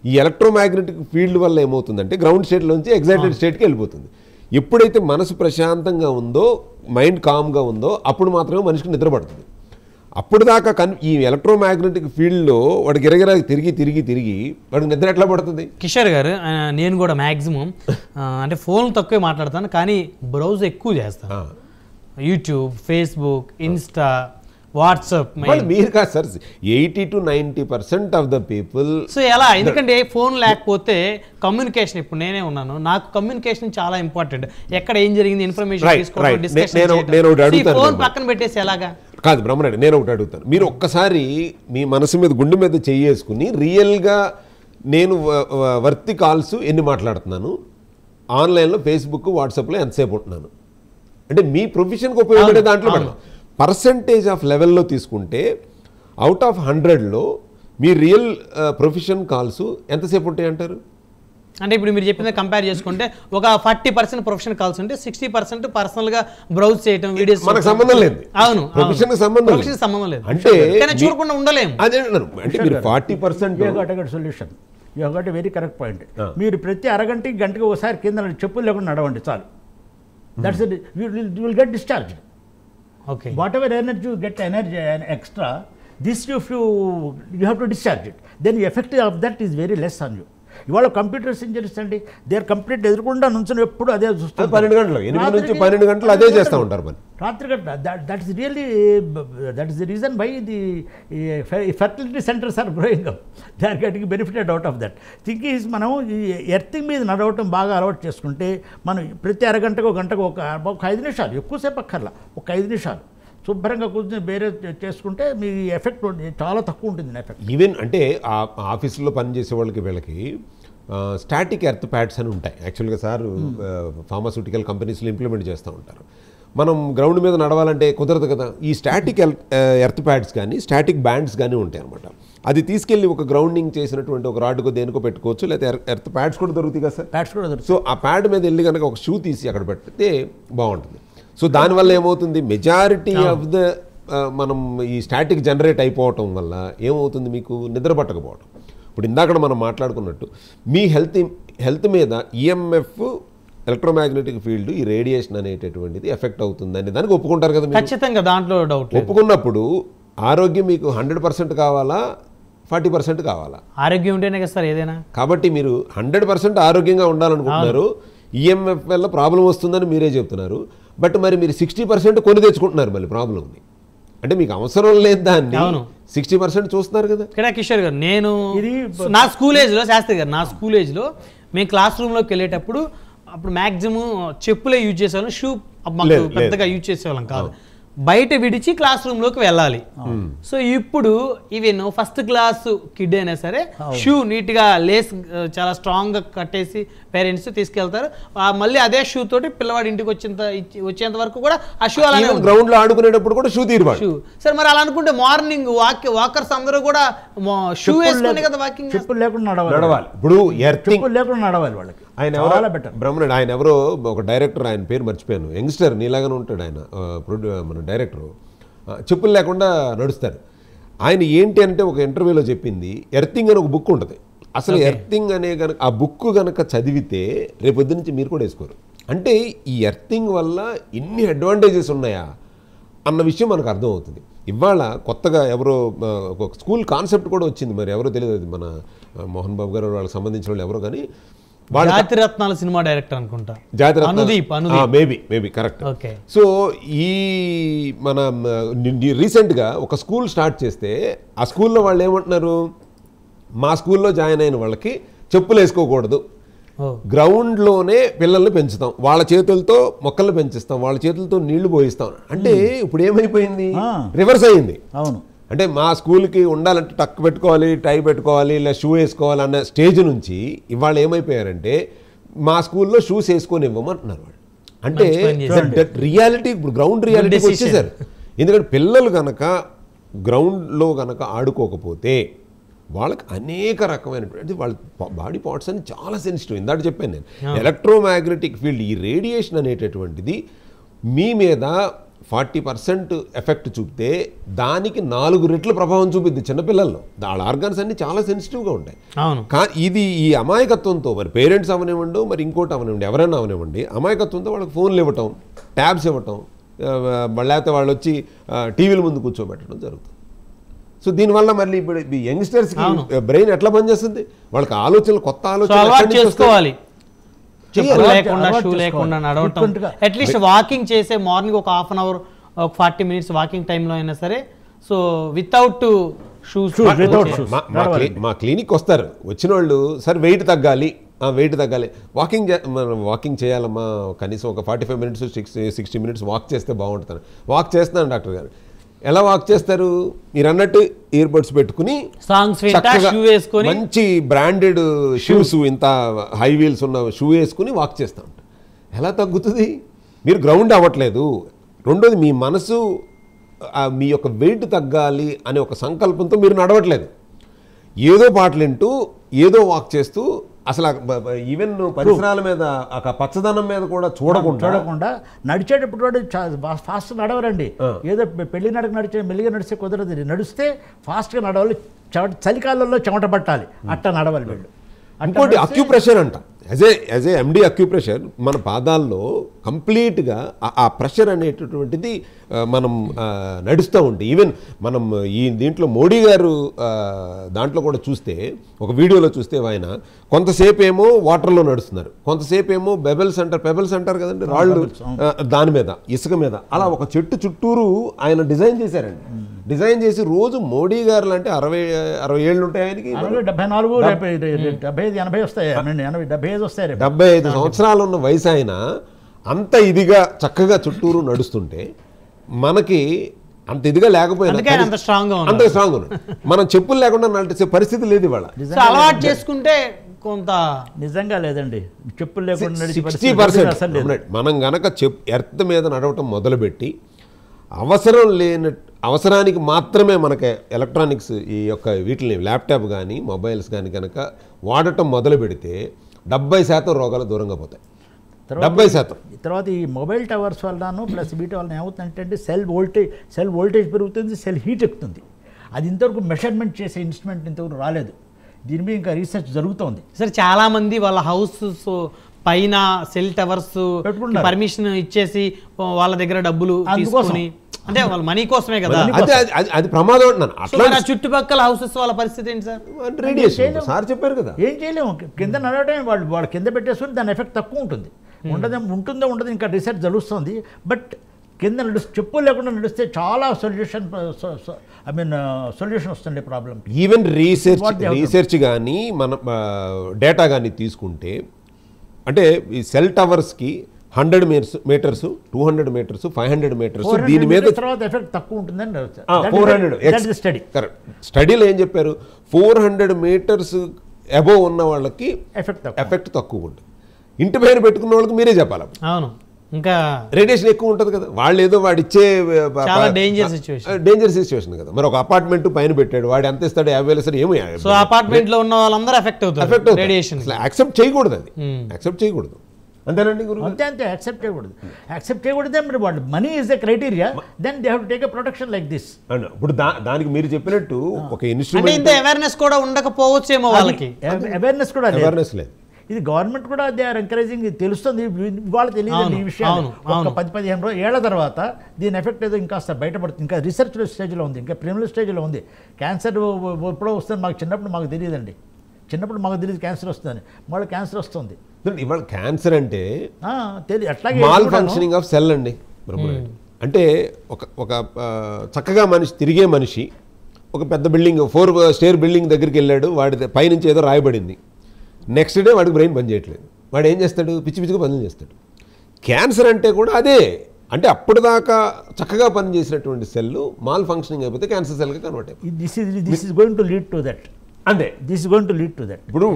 ఈ ఎలక్ట్రోమాగ్నెటిక్ ఫీల్డ్ వల్ల ఏమవుతుందంటే గ్రౌండ్ స్టేట్లోంచి ఎగ్జైటెడ్ స్టేట్కి వెళ్ళిపోతుంది. ఎప్పుడైతే మనసు ప్రశాంతంగా ఉందో, మైండ్ కామ్గా ఉందో, అప్పుడు మాత్రమే మనిషికి నిద్ర పడుతుంది. అప్పుడు దాకా ఈ ఎలక్ట్రోమాగ్నెటిక్ ఫీల్డ్లో వాడు గిరగిరా తిరిగి వాడికి నిద్ర ఎట్లా పడుతుంది? కిషోర్ గారు, నేను కూడా మ్యాక్సిమం అంటే ఫోన్ తక్కువే మాట్లాడతాను, కానీ బ్రౌజ్ ఎక్కువ చేస్తాను. YouTube, Facebook, Insta, WhatsApp. మీరు కాదు sir, 80 to 90% of the people. So ఎలా, ఎందుకంటే ఫోన్ లేకపోతే కమ్యూనికేషన్, ఇప్పుడు నేనే ఉన్నాను, నాకు కమ్యూనికేషన్ చాలా ఇంపార్టెంట్. ఎక్కడ ఏం జరిగింది ఇన్ఫర్మేషన్ తీసుకోవడం, డిస్కషన్. ఫోన్ పక్కన పెట్టేసి ఎలాగా కాదు బ్రహ్మనాయుడు, నేను ఒకటి అడుగుతాను. మీరు ఒక్కసారి మీ మనసు మీద గుండె మీద చేసుకుని రియల్గా నేను వర్తి కాల్స్ ఎన్ని మాట్లాడుతున్నాను, ఆన్లైన్లో ఫేస్బుక్, వాట్సాప్లో ఎంతసేపు ఉంటున్నాను, అంటే మీ ప్రొఫెషన్కి ఉపయోగపడే దాంట్లో పెడదాం. పర్సంటేజ్ ఆఫ్ లెవెల్లో తీసుకుంటే అవుట్ ఆఫ్ 100లో మీ రియల్ ప్రొఫెషన్ కాల్స్ ఎంతసేపు ఉంటాయి అంటారు? అంటే ఇప్పుడు మీరు చెప్పింది కంపేర్ చేసుకుంటే ఒక 40% ప్రొఫెషనల్ కాల్స్ ఉంటే 60% పర్సనల్గా బ్రౌజ్ చేయడం, వీడియోస్. మనకు సంబంధం లేదు. అవును, ప్రొఫెషన్కి సంబంధం లేదు. అంటే చూడకుండా ఉండలేము. అదే అంటే మీరు 40% solution. You got a very correct point. మీరు ప్రతి అరగంటకి గంటకి ఒకసారి కింద చెప్పులు లేకుండా నడవండి చాలు. That's it, you will get discharge. Okay, whatever energy you get energy extra, this you have to discharge it, then effect of that is very less on you. ఇవాళ కంప్యూటర్స్ ఇంజనీర్స్ అండి, they are complete ఎదురుకుండా నుంచి ఎప్పుడు అదే చూస్తారు. 12 గంటలు 8 నుంచి 12 గంటలు అదే చేస్తూ ఉంటారు పని, రాత్రి గంట. That is really that is the reason why the fertility centres are growing up. They are getting benefited out of that. Think is మనం ఈ ఎర్తింగ్ మీద నడవటం బాగా అలవాటు చేసుకుంటే మనం ప్రతి అరగంటకు గంటకు ఒక 5 నిమిషాలు, ఎక్కువసేపు అక్కర్లా, ఒక 5 నిమిషాలు శుభ్రంగా కూర్చొని వేరే చేసుకుంటే మీ ఎఫెక్ట్ చాలా తక్కువ ఉంటుంది. ఎఫెక్ట్ ఈవెన్ అంటే ఆఫీసులో పనిచేసే వాళ్ళకి వీళ్ళకి స్టాటిక్ ఎర్త్ ప్యాడ్స్ అని ఉంటాయి. యాక్చువల్గా సార్ ఫార్మాస్యూటికల్ కంపెనీస్లో ఇంప్లిమెంట్ చేస్తూ ఉంటారు. మనం గ్రౌండ్ మీద నడవాలంటే కుదరదు కదా. ఈ స్టాటిక్ ఎర్త్ ప్యాడ్స్ కానీ స్టాటిక్ బ్యాండ్స్ కానీ ఉంటాయి అనమాట. అది తీసుకెళ్ళి ఒక గ్రౌండింగ్ చేసినటువంటి ఒక రాడ్కో దేనికో పెట్టుకోవచ్చు, లేకపోతే ఎర్త్ ప్యాడ్స్ కూడా దొరుకుతాయి కదా సార్. ప్యాడ్స్ కూడా దొరుకుతాయి. సో ఆ ప్యాడ్ మీద వెళ్ళి కనుక ఒక షూ తీసి అక్కడ పెడితే బాగుంటుంది. సో దానివల్ల ఏమవుతుంది, మెజారిటీ ఆఫ్ ద మనం ఈ స్టాటిక్ జనరేట్ అయిపోవటం వల్ల ఏమవుతుంది, మీకు నిద్ర పట్టకపోవడం. ఇప్పుడు ఇందాక మనం మాట్లాడుకున్నట్టు మీ హెల్త్ మీద ఈఎంఎఫ్, ఎలక్ట్రోమాగ్నెటిక్ ఫీల్డ్, ఈ రేడియేషన్ అనేటటువంటిది ఎఫెక్ట్ అవుతుంది అనే దానికి ఒప్పుకుంటారు కదా. ఖచ్చితంగా దాంట్లో డౌట్. ఒప్పుకున్నప్పుడు ఆరోగ్యం మీకు 100% కావాలా, 40% కావాలా? ఆరోగ్యం ఉంటేనే కదా సార్ ఏదైనా. కాబట్టి మీరు 100% ఆరోగ్యంగా ఉండాలనుకుంటున్నారు, ఈఎంఎఫ్ వల్ల ప్రాబ్లం వస్తుందని మీరే చెప్తున్నారు. బట్ మరి మీరు 60% కొని తెచ్చుకుంటున్నారు మళ్ళీ ప్రాబ్లంని. అంటే మీకు అవసరం లేదు దాన్ని 60% చూస్తున్నారు కదా. ఇక్కడ కిషోర్ గారు, నేను నా స్కూల్ ఏజ్లో, శాస్త్రి గారు, నా స్కూల్ ఏజ్లో మేము క్లాస్ రూమ్లోకి వెళ్ళేటప్పుడు అప్పుడు మ్యాక్సిమం చెప్పులే యూజ్ చేసేవాళ్ళం, షూ పెద్దగా యూజ్ చేసేవాళ్ళం కాదు. బయట విడిచి క్లాస్ రూమ్లోకి వెళ్ళాలి. సో ఇప్పుడు ఈవెన్ ఫస్ట్ క్లాస్ కిడ్ అయినా సరే షూ నీట్గా లేస్ చాలా స్ట్రాంగ్గా కట్టేసి పేరెంట్స్ తీసుకెళ్తారు. మళ్ళీ అదే షూ తోటి పిల్లవాడు ఇంటికి వచ్చేంత వరకు కూడా ఆ షూ అలానే గ్రౌండ్ లో ఆడుకునేటప్పుడు కూడా షూ తీరువాడు. షూ సరే మరి అలా అనుకుంటే మార్నింగ్ వాకర్స్ అందరూ కూడా షూ వేసుకునే కదా వాకింగ్. చెప్పులు లేకుండా నడవాలి. ఇప్పుడు చెప్పులు లేకుండా నడవాలి వాళ్ళకి. ఆయన ఎవరో బ్రహ్మణుడు, ఆయన ఎవరో ఒక డైరెక్టర్, ఆయన పేరు మర్చిపోయాను, యంగ్స్టర్ నీలాగానే ఉంటాడు ఆయన, మన డైరెక్టరు, చెప్పులు లేకుండా నడుస్తారు. ఆయన ఏంటి అంటే ఒక ఇంటర్వ్యూలో చెప్పింది, ఎర్తింగ్ అని ఒక బుక్ ఉంటుంది. అసలు ఎర్తింగ్ అనే కనుక ఆ బుక్ కనుక చదివితే రేపొద్దు నుంచి మీరు కూడా వేసుకోరు. అంటే ఈ ఎర్తింగ్ వల్ల ఇన్ని అడ్వాంటేజెస్ ఉన్నాయా అన్న విషయం మనకు అర్థమవుతుంది. ఇవాళ కొత్తగా ఎవరో ఒక స్కూల్ కాన్సెప్ట్ కూడా వచ్చింది, మరి ఎవరో తెలియదు, మన మోహన్ బాబు గారు వాళ్ళకి సంబంధించిన వాళ్ళు ఎవరో, కానీ జాతిరత్నాల సినిమా డైరెక్టర్ అనుకుంటా, మేబీ కరెక్ట్. సో ఈ మన రీసెంట్గా ఒక స్కూల్ స్టార్ట్ చేస్తే ఆ స్కూల్లో వాళ్ళు ఏమంటున్నారు, మా స్కూల్లో జాయిన్ అయిన వాళ్ళకి చెప్పులు వేసుకోకూడదు, గ్రౌండ్లోనే పిల్లల్ని పెంచుతాం, వాళ్ళ చేతులతో మొక్కల్ని పెంచిస్తాం, వాళ్ళ చేతులతో నీళ్లు పోయిస్తాం. అంటే ఇప్పుడు ఏమైపోయింది, రివర్స్ అయింది. అవును, అంటే మా స్కూల్కి ఉండాలంటే టక్ పెట్టుకోవాలి, టై పెట్టుకోవాలి, ఇలా షూ వేసుకోవాలి అన్న స్టేజ్ నుంచి ఇవాళ ఏమైపోయారంటే మా స్కూల్లో షూస్ వేసుకొని ఇవ్వమంటున్నారు వాళ్ళు. అంటే రియాలిటీ, ఇప్పుడు గ్రౌండ్ రియాలిటీకి వచ్చేసారు. ఎందుకంటే పిల్లలు కనుక గ్రౌండ్లో కనుక ఆడుకోకపోతే వాళ్ళకి అనేక రకమైనటువంటి వాళ్ళ బాడీ పార్ట్స్ అని చాలా సెన్సిటివ్. ఇందాక చెప్పాను నేను, ఎలక్ట్రోమాగ్నెటిక్ ఫీల్డ్, ఈ రేడియేషన్ అనేటటువంటిది మీ మీద 40% ఎఫెక్ట్ చూపితే దానికి 4 రెట్లు ప్రభావం చూపిద్ది చిన్నపిల్లల్లో. వాళ్ళ ఆర్గాన్స్ అన్ని చాలా సెన్సిటివ్గా ఉంటాయి. కానీ ఇది ఈ అమాయకత్వంతో, మరి పేరెంట్స్ అవనివ్వండి, మరి ఇంకోటి అవనివ్వండి, ఎవరైనా అవనివ్వండి, అమాయకత్వంతో వాళ్ళకి ఫోన్లు ఇవ్వటం, ట్యాబ్స్ ఇవ్వటం, లేకపోతే వాళ్ళు వచ్చి టీవీల ముందు కూర్చోబెట్టడం జరుగుతుంది. సో దీనివల్ల మళ్ళీ ఇప్పుడు ఈ యంగ్స్టర్స్కి బ్రెయిన్ ఎట్లా పనిచేస్తుంది, వాళ్ళకి ఆలోచనలు, కొత్త ఆలోచనలు చేసుకోవాలి. లేకుండా షూ లేకుండా నడవటం, అట్లీస్ట్ వాకింగ్ చేసే మార్నింగ్ ఒక హాఫ్ అన్ అవర్, ఒక 40 minutes వాకింగ్ టైంలో అయినా సరే, సో వితౌట్ షూస్. మా క్లినిక్ వస్తారు వచ్చిన వాళ్ళు, సార్ వెయిట్ తగ్గాలి, వాకింగ్ చేయాలమ్మా, కనీసం ఒక 45 minutes 60 minutes వాక్ చేస్తే బాగుంటుంది. వాక్ చేస్తున్నాను డాక్టర్ గారు. ఎలా వాక్ చేస్తారు, మీరు అన్నట్టు ఇయర్ బడ్స్ పెట్టుకుని మంచి బ్రాండెడ్ షూస్, ఇంత హై వీల్స్ ఉన్న షూ వేసుకుని వాక్ చేస్తూ ఉంటారు. ఎలా తగ్గుతుంది, మీరు గ్రౌండ్ అవ్వట్లేదు. రెండోది, మీ మనసు మీ యొక్క వెయిట్ తగ్గాలి అనే ఒక సంకల్పంతో మీరు నడవట్లేదు. ఏదో పాటలు వింటూ, ఏదో వాక్ చేస్తూ, అసలు ఈవెన్ పరిసరాల మీద, ఆ పచ్చదనం మీద కూడా చూడకుండా నడిచేటప్పుడు కూడా ఫాస్ట్ నడవరండి. ఏదో పెళ్లి నడిచే మెల్లిగా నడిస్తే కుదరదు. నడిస్తే ఫాస్ట్గా నడవాలి, చలికాలంలో చెమట పట్టాలి, అట్ట నడవాలి వీళ్ళు. ఇంకోటి అక్యూప్రెషర్ అంట, యాజ్ ఏ ఎండి అక్యూప్రెషర్, మన పాదాల్లో కంప్లీట్గా ఆ ప్రెషర్ అనేటటువంటిది మనం నడుస్తూ ఉంటే, ఈవెన్ మనం ఈ దీంట్లో మోడీ గారు దాంట్లో కూడా చూస్తే, ఒక వీడియోలో చూస్తే ఆయన కొంతసేపు ఏమో వాటర్లో నడుస్తున్నారు, కొంతసేపు ఏమో పెబల్స్ అంటారు కదండి, రాళ్ళు, దాని మీద, ఇసుక మీద, అలా ఒక చెట్టు చుట్టూరు ఆయన డిజైన్ చేశారండి. డిజైన్ చేసి రోజు మోడీ గారు అంటే 60 ఏళ్ళు ఉంటాయి ఆయనకి, 75 సంవత్సరాలు ఉన్న వయసు ఆయన అంత ఇదిగా చక్కగా చుట్టూరు నడుస్తుంటే, మనకి అంత ఇదిగా లేకపోయినా అంత స్ట్రాంగ్ ఉన్నాడు. మనం చెప్పులు లేకుండా నడిచే పరిస్థితి లేదు ఇవాళ. అలవాటు చేసుకుంటే కొంత నిజంగా లేదండి, చెప్పులు లేకుండా 60%. మనం గనక ఎర్త్ మీద నడవటం మొదలుపెట్టి అవసరానికి మాత్రమే మనకి ఎలక్ట్రానిక్స్, ఈ యొక్క వీటిని ల్యాప్టాప్ కానీ మొబైల్స్ కానీ కనుక వాడటం మొదలు పెడితే 70% రోగాలు దూరంగా పోతాయి. 70%. తర్వాత ఈ మొబైల్ టవర్స్ వల్లను ప్లస్ వీటి వల్ల ఏమవుతుందంటే సెల్ వోల్టేజ్ పెరుగుతుంది, సెల్ హీట్ ఎక్కుతుంది. అది ఇంతవరకు మెషర్మెంట్ చేసే ఇన్స్ట్రుమెంట్ ఇంతవరకు రాలేదు. దీని మీద ఇంకా రీసెర్చ్ జరుగుతోంది. సరే, చాలామంది వాళ్ళ హౌస్ పైన సెల్ టవర్స్ పర్మిషన్ ఇచ్చేసి వాళ్ళ దగ్గర డబ్బులు తీసుకొని, అంటే వాళ్ళ మనీ కోసమే కదా, అది ప్రమాదం అంటున్నాను. అట్లా చుట్టుపక్కల హౌసెస్ వాళ్ళ పరిస్థితి ఏంటి సార్? రేడియేషన్ సార్ చెప్పారు కదా, ఏం చేయలేము. కింద నడవటం వాళ్ళు కింద పెట్టేసుకుని దాని ఎఫెక్ట్ తక్కువ ఉంటుంది. ఉంటుందో ఇంకా రీసెర్చ్ జరుగుతుంది. బట్ కింద చెప్పులు లేకుండా నడిస్తే చాలా సొల్యూషన్ వస్తుంది ప్రాబ్లం. ఈవెన్ రీసెర్చ్ కానీ మన డేటా కానీ తీసుకుంటే, అంటే ఈ సెల్ టవర్స్కి 100 మీటర్స్ 200 మీటర్స్ 500 మీటర్స్ దీని మీద తర్వాత ఎఫెక్ట్ తక్కువ ఉంటుందని 400 స్టడీ. కరెక్ట్. స్టడీలో ఏం చెప్పారు, 400 మీటర్స్ అబోవ్ ఉన్న వాళ్ళకి ఎఫెక్ట్ తక్కువ ఉంటుంది. ఇంటి పైన పెట్టుకున్న వాళ్ళకి మీరే చెప్పాలి. అవును, ఇంకా రేడియేషన్ ఎక్కువ ఉంటుంది కదా, వాళ్ళు ఏదో వాడిచ్చే డేంజర్ సిచ్యువేషన్ కదా. మరి ఒక అపార్ట్మెంట్ పైన పెట్టాడు, వాడు ఎంత ఇస్తాడు, 50,000 ఇస్తాడు, ఏమో. సో అపార్ట్మెంట్ లో ఉన్న వాళ్ళందరూ ఎఫెక్ట్ అవుతుంది రేడియేషన్. యాక్సెప్ట్ చేయకూడదు, అది యాక్సెప్ట్ చేయకూడదు. అంతేనండి గురు, అంతే యాక్సెప్ట్ చేయకూడదు. మరి వాళ్ళు money is the criteria, then they have to take a protection like this. ఇప్పుడు దానికి మీరు చెప్పినట్టు ఒక ఇన్స్ట్రుమెంట్, అంటే ఇంత అవేర్నెస్ కూడా ఉండకపోవచ్చేమో వాళ్ళకి. అవేర్నెస్ కూడా లేదు. ఇది గవర్నమెంట్ కూడా దే ఆర్ ఎంకరేజింగ్. తెలుస్తుంది, వాళ్ళు తెలియదు ఈ విషయాలు. ఒక 10-15 ఏళ్ల తర్వాత దీని ఎఫెక్ట్ ఏదో ఇంకా బయటపడుతుంది. ఇంకా రీసెర్చ్ స్టేజ్లో ఉంది, ఇంకా ప్రిలిమినరీ స్టేజ్లో ఉంది. క్యాన్సర్ ఎప్పుడో వస్తుంది, చిన్నప్పుడు మాకు తెలియదండి. చిన్నప్పుడు మాకు తెలియదు క్యాన్సర్ వస్తుందని, మళ్ళీ క్యాన్సర్ వస్తుంది. ఇవాళ క్యాన్సర్ అంటే తెలియదు, అట్లాగే మాల్ ఫంక్షనింగ్ ఆఫ్ సెల్ అండి. అంటే ఒక చక్కగా తిరిగే మనిషి ఒక పెద్ద బిల్డింగ్ 4 స్టేర్ బిల్డింగ్ దగ్గరికి వెళ్ళాడు, వాడి పైనుంచి ఏదో రాయబడింది. నెక్స్ట్ డే వాడికి బ్రెయిన్ పని చేయట్లేదు, వాడు ఏం చేస్తాడు, పిచ్చి పిచ్చిగా పనులు చేస్తాడు. క్యాన్సర్ అంటే కూడా అదే. అంటే అప్పటిదాకా చక్కగా పనిచేసినటువంటి సెల్ మాల్ ఫంక్షనింగ్ అయిపోతే క్యాన్సర్ సెల్గా కన్వర్ట్ అయిపోతుంది. This is going to lead to that. అంతే, this is going to lead to that. ఇప్పుడు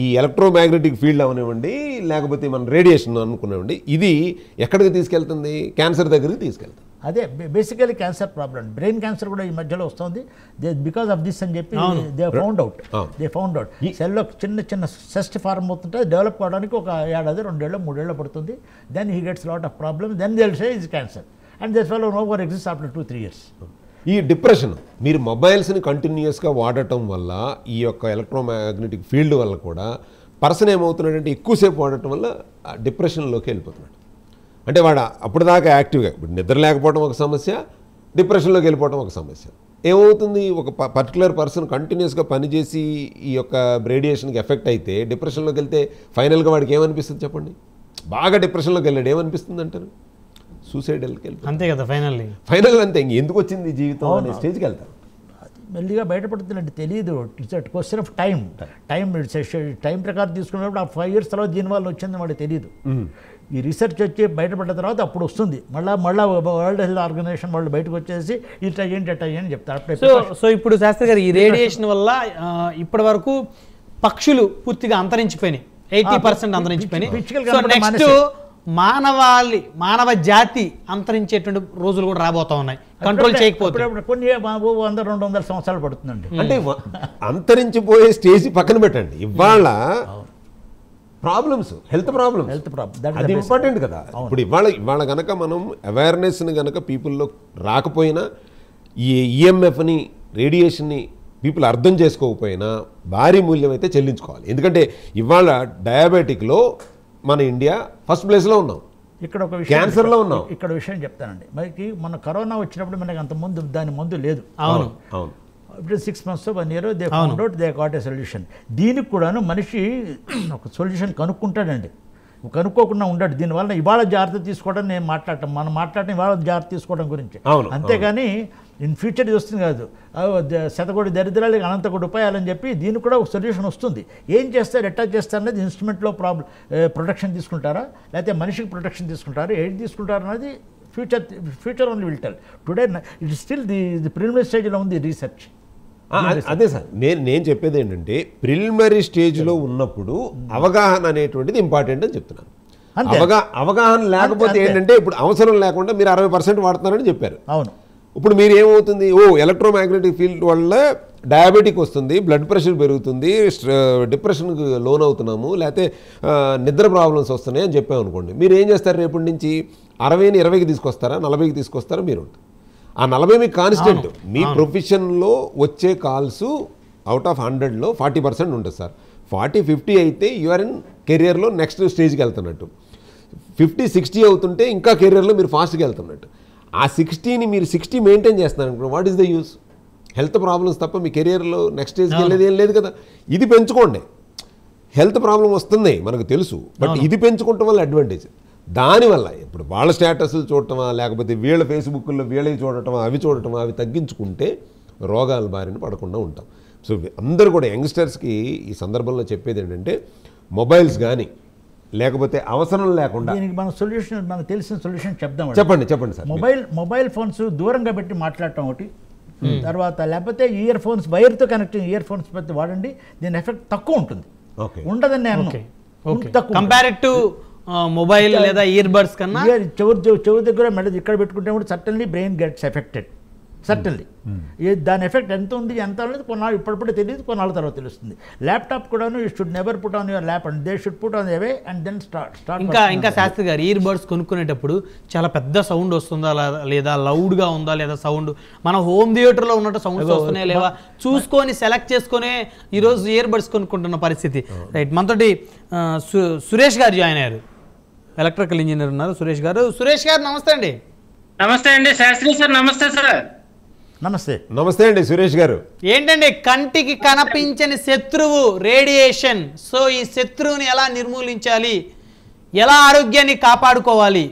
ఈ ఎలక్ట్రోమాగ్నెటిక్ ఫీల్డ్ అవనివ్వండి, లేకపోతే మన రేడియేషన్ అనుకున్నామండి, ఇది ఎక్కడికి తీసుకెళ్తుంది, క్యాన్సర్ దగ్గరికి తీసుకెళ్తుంది. అదే basically cancer problem. Brain cancer కూడా ఈ మధ్యలో వస్తుంది బికాస్ ఆఫ్ దిస్ అని చెప్పి దే ఫౌండ్ అవుట్. సెల్లో చిన్న సెస్ట్ ఫార్మ్ అవుతుంటే డెవలప్ అవడానికి ఒక 1 ఏడాది 2 ఏళ్ళు పడుతుంది. Then he gets lot of problem, then they will say is cancer and this fellow no more exist after 2-3 years. ఈ డిప్రెషన్, మీరు మొబైల్స్ని కంటిన్యూస్గా వాడటం వల్ల, ఈ యొక్క ఎలక్ట్రోమాగ్నెటిక్ ఫీల్డ్ వల్ల కూడా పర్సన్ ఏమవుతున్నాడంటే ఎక్కువసేపు వాడటం వల్ల డిప్రెషన్లోకి వెళ్ళిపోతున్నాడు. అంటే వాడు అప్పటిదాకా యాక్టివ్గా, ఇప్పుడు నిద్ర లేకపోవడం ఒక సమస్య, డిప్రెషన్లోకి వెళ్ళిపోవడం ఒక సమస్య. ఏమవుతుంది, ఒక పర్టికులర్ పర్సన్ కంటిన్యూస్గా పనిచేసి ఈ యొక్క రేడియేషన్కి ఎఫెక్ట్ అయితే డిప్రెషన్లోకి వెళ్తే ఫైనల్గా వాడికి ఏమనిపిస్తుంది చెప్పండి? బాగా డిప్రెషన్లోకి వెళ్ళాడు, ఏమనిపిస్తుంది అంటారు? సూసైడల్కి వెళ్తారు. అంతే కదా, ఫైనల్ అంతే. ఎందుకు వచ్చింది జీవితం అనే స్టేజ్కి వెళ్తారు. మెల్లిగా బయటపడుతుందంటే తెలియదు. It's at question of time ప్రకారం తీసుకున్నప్పుడు ఆ 5 years తర్వాత దీనివల్ల వచ్చింది వాడికి తెలియదు. ఈ రీసెర్చ్ వచ్చి బయటపడ్డ తర్వాత అప్పుడు వస్తుంది. మళ్ళీ వరల్డ్ హెల్త్ ఆర్గనైజేషన్ వాళ్ళు బయటకు వచ్చేసి ఇట్లా ఏంటి చెప్తారు. సో ఇప్పుడు శాస్త్రి గారు, ఈ రేడియేషన్ వల్ల ఇప్పటి వరకు పక్షులు పూర్తిగా అంతరించిపోయినాయి, 80% అంతరించిపోయినాయి. సో నెక్స్ట్ మానవ జాతి అంతరించేటువంటి రోజులు కూడా రాబోతా ఉన్నాయి, కంట్రోల్ చేయకపోతే. కొన్ని 100-200 సంవత్సరాలు పడుతుందండి. అంటే అంతరించిపోయే స్టేజ్ పక్కన పెట్టండి, ఇవాళ ప్రాబ్లమ్స్, హెల్త్ ప్రాబ్లమ్స్, అది ఇంపార్టెంట్ కదా. ఇప్పుడు ఇవాళ కనుక మనం అవేర్నెస్ని కనుక పీపుల్లో రాకపోయినా, ఈ ఈఎంఎఫ్ని రేడియేషన్ని పీపుల్ అర్థం చేసుకోకపోయినా భారీ మూల్యం అయితే చెల్లించుకోవాలి. ఎందుకంటే ఇవాళ డయాబెటిక్లో మన ఇండియా ఫస్ట్ ప్లేస్లో ఉన్నాం, ఇక్కడ ఒక విషయం, క్యాన్సర్లో ఉన్నాం. ఇక్కడ విషయం చెప్తానండి. మనకి మన కరోనా వచ్చినప్పుడు మనకి అంత ముందు దాని మందు లేదు. అవును, ఇప్పుడు 6 months 1 year they found out, they got a solution. దీనికి కూడాను మనిషి ఒక సొల్యూషన్ కనుక్కుంటాడండి, కనుక్కోకుండా ఉండడు. దీనివల్ల ఇవాళ జాగ్రత్త తీసుకోవడం మనం మాట్లాడటం ఇవాళ జాగ్రత్త తీసుకోవడం గురించి. అంతేగాని ఇన్ ఫ్యూచర్ ఇది వస్తుంది కాదు, శతకోటి దరిద్రాలకి అనంతకోటి ఉపాయాలని చెప్పి దీనికి కూడా ఒక సొల్యూషన్ వస్తుంది. ఏం చేస్తారు, ఎట్లా చేస్తారు అనేది ఇన్స్ట్రుమెంట్లో ప్రొటెక్షన్ తీసుకుంటారా, లేకపోతే మనిషికి ప్రొటెక్షన్ తీసుకుంటారా, ఏది తీసుకుంటారు అనేది future only will tell. Today it still the preliminary స్టేజ్లో ఉంది రీసెర్చ్. అదే సార్, నేను చెప్పేది ఏంటంటే ప్రిలిమినరీ స్టేజ్లో ఉన్నప్పుడు అవగాహన అనేటువంటిది ఇంపార్టెంట్ అని చెప్తున్నాను. అవగాహన లేకపోతే ఏంటంటే, ఇప్పుడు అవసరం లేకుండా మీరు 60% వాడుతున్నారని చెప్పారు. అవును, ఇప్పుడు మీరు ఏమవుతుంది, ఎలక్ట్రోమాగ్నెటిక్ ఫీల్డ్ వల్ల డయాబెటిక్ వస్తుంది, బ్లడ్ ప్రెషర్ పెరుగుతుంది, డిప్రెషన్కి లోన్ అవుతున్నాము, లేకపోతే నిద్ర ప్రాబ్లమ్స్ వస్తున్నాయి అని చెప్పామనుకోండి, మీరు ఏం చేస్తారు? రేపటి నుంచి 60ని 20కి తీసుకొస్తారా, 40కి తీసుకొస్తారా? మీరు ఆ 40 మీకు కాన్స్టెంట్. మీ ప్రొఫెషన్లో వచ్చే కాల్స్ అవుట్ ఆఫ్ 100లో 40% ఉంటుంది సార్. 40-50 అయితే యూఆర్ ఇన్ కెరియర్లో నెక్స్ట్ స్టేజ్కి వెళ్తున్నట్టు. 50-60 అవుతుంటే ఇంకా కెరియర్లో మీరు ఫాస్ట్గా వెళ్తున్నట్టు. ఆ 60ని మీరు 60 మెయింటైన్ చేస్తున్నారు, what is the use? Health problems తప్ప మీ కెరియర్లో నెక్స్ట్ స్టేజ్కి వెళ్ళేది ఏం లేదు కదా. ఇది పెంచుకోండి. హెల్త్ ప్రాబ్లం వస్తుంది మనకు తెలుసు, బట్ ఇది పెంచుకోవటం వల్ల అడ్వాంటేజ్. దానివల్ల ఇప్పుడు వాళ్ళ స్టేటస్లు చూడటమా, లేకపోతే వీళ్ళ ఫేస్బుక్లో వీళ్ళవి చూడటమా, అవి తగ్గించుకుంటే రోగాల బారిన పడకుండా ఉంటాం. సో అందరూ కూడా యంగ్స్టర్స్కి ఈ సందర్భంలో చెప్పేది ఏంటంటే, మొబైల్స్ కానీ లేకపోతే అవసరం లేకుండా? దీనికి మన సొల్యూషన్, మనకు తెలిసిన సొల్యూషన్ చెప్దాం. చెప్పండి సార్. మొబైల్ ఫోన్స్ దూరంగా పెట్టి మాట్లాడటం ఒకటి, తర్వాత లేకపోతే ఇయర్ ఫోన్స్ వైర్తో కనెక్ట్ ఇయర్ ఫోన్స్ పెట్టి వాడండి. దీని ఎఫెక్ట్ తక్కువ ఉంటుంది, ఉండదని నేను కంపేర్డ్ టు మొబైల్ లేదా ఇయర్ బడ్స్ కన్నా చెవు దగ్గర మెడ ఇక్కడ పెట్టుకుంటే కూడా certainly brain gets affected. Certainly దాని ఎఫెక్ట్ ఎంత ఉంది ఎంత అనేది కొన్నాళ్ళు ఇప్పుడప్పుడే తెలియదు, కొన్నాళ్ళ తర్వాత తెలుస్తుంది. ల్యాప్టాప్ కూడాను you should never put on your lap and they should put on away and then start. ఇంకా శాస్త్రి గారు ఇయర్ బడ్స్ కొనుక్కునేటప్పుడు చాలా పెద్ద సౌండ్ వస్తుందా లేదా, లౌడ్గా ఉందా లేదా, సౌండ్ మన హోమ్ థియేటర్లో ఉన్నట్టు సౌండ్స్ వస్తున్నాయా లేవా చూసుకొని సెలెక్ట్ చేసుకొని ఈరోజు ఇయర్ బడ్స్ కొనుక్కుంటున్న పరిస్థితి. రైట్, మనతోటి సురేష్ గారు జాయిన్ అయ్యారు, ఎలక్ట్రికల్ ఇంజనీర్ ఉన్నారు సురేష్ గారు. సురేష్ గారు నమస్తే అండి. నమస్తే అండి శాస్త్రి సార్. నమస్తే సార్. నమస్తే అండి సురేష్ గారు. ఏంటండి కంటికి కనిపించని శత్రువు రేడియేషన్. సో ఈ శత్రువుని ఎలా నిర్మూలించాలి, ఎలా ఆరోగ్యాన్ని కాపాడుకోవాలి,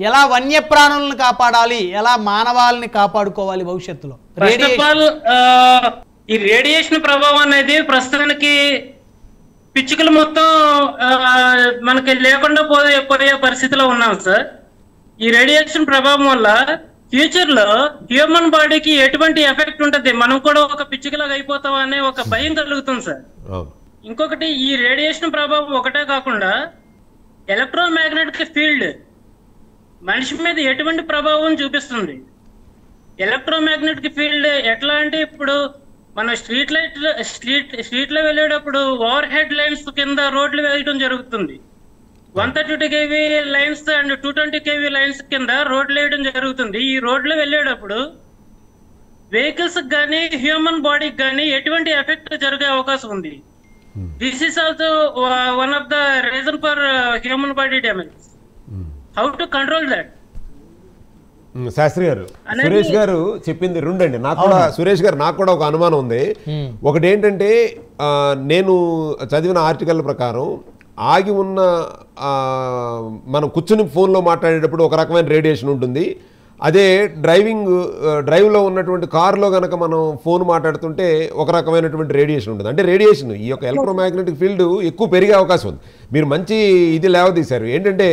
ఎలా వన్యప్రాణులను కాపాడాలి, ఎలా మానవాళిని కాపాడుకోవాలి భవిష్యత్తులో? ఈ రేడియేషన్ ప్రభావం అనేది ప్రస్తుతానికి పిచ్చుకలు మొత్తం మనకి లేకుండా పోయే పరిస్థితిలో ఉన్నాం సార్. ఈ రేడియేషన్ ప్రభావం వల్ల ఫ్యూచర్ లో హ్యూమన్ బాడీకి ఎటువంటి ఎఫెక్ట్ ఉంటుంది, మనం కూడా ఒక పిచ్చుకలాగా అయిపోతాం అనే ఒక భయం కలుగుతుంది సార్. ఇంకొకటి, ఈ రేడియేషన్ ప్రభావం ఒకటే కాకుండా ఎలక్ట్రోమాగ్నెటిక్ ఫీల్డ్ మనిషి మీద ఎటువంటి ప్రభావం చూపిస్తుంది. ఎలక్ట్రోమాగ్నెటిక్ ఫీల్డ్ ఎట్లా అంటే, ఇప్పుడు మనం స్ట్రీట్ లో వెళ్ళేటప్పుడు ఓవర్ హెడ్ లైన్స్ కింద రోడ్లు వేయడం జరుగుతుంది. 132 kV lines and 220 kV lines కింద రోడ్లు వేయడం జరుగుతుంది. ఈ రోడ్లు వెళ్ళేటప్పుడు వెహికల్స్ కానీ హ్యూమన్ బాడీకి కానీ ఎటువంటి ఎఫెక్ట్ జరిగే అవకాశం ఉంది. This is also one of the reason for human body damage. How to control that? Shastri garu, Suresh గారు చెప్పింది రెండండి. సురేష్ గారు నాకు కూడా ఒక అనుమానం ఉంది. ఒకటి ఏంటంటే, నేను చదివిన ఆర్టికల్ ప్రకారం ఆగి ఉన్న మనం కూర్చుని ఫోన్లో మాట్లాడేటప్పుడు ఒక రకమైన రేడియేషన్ ఉంటుంది. అదే డ్రైవ్లో ఉన్నటువంటి కారులో కనుక మనం ఫోన్ మాట్లాడుతుంటే ఒక రకమైనటువంటి రేడియేషన్ ఉంటుంది. అంటే రేడియేషన్ ఈ యొక్క ఎలక్ట్రోమాగ్నెటిక్ ఫీల్డ్ ఎక్కువ పెరిగే అవకాశం ఉంది. మీరు మంచి ఇది లేవదీశారు. ఏంటంటే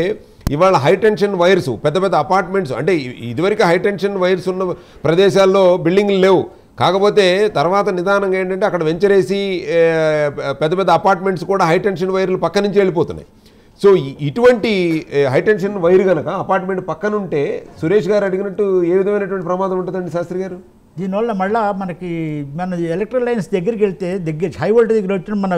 ఇవాళ హై టెన్షన్ వైర్స్, పెద్ద పెద్ద అపార్ట్మెంట్స్, అంటే ఇదివరకు హై టెన్షన్ వైర్స్ ఉన్న ప్రదేశాల్లో బిల్డింగ్లు లేవు. కాకపోతే తర్వాత నిదానంగా ఏంటంటే అక్కడ వెంచరేసి పెద్ద పెద్ద అపార్ట్మెంట్స్ కూడా హై టెన్షన్ వైర్లు పక్క నుంచి వెళ్ళిపోతున్నాయి. సో ఇటువంటి హై టెన్షన్ వైర్ కనుక అపార్ట్మెంట్ పక్కన ఉంటే సురేష్ గారు అడిగినట్టు ఏ విధమైనటువంటి ప్రమాదం ఉంటుందండి శాస్త్రి గారు? దీనివల్ల మళ్ళీ మన ఎలక్ట్రిక్ లైన్స్ దగ్గరికి వెళ్తే హై వోల్టేజ్ దగ్గర వచ్చిన మన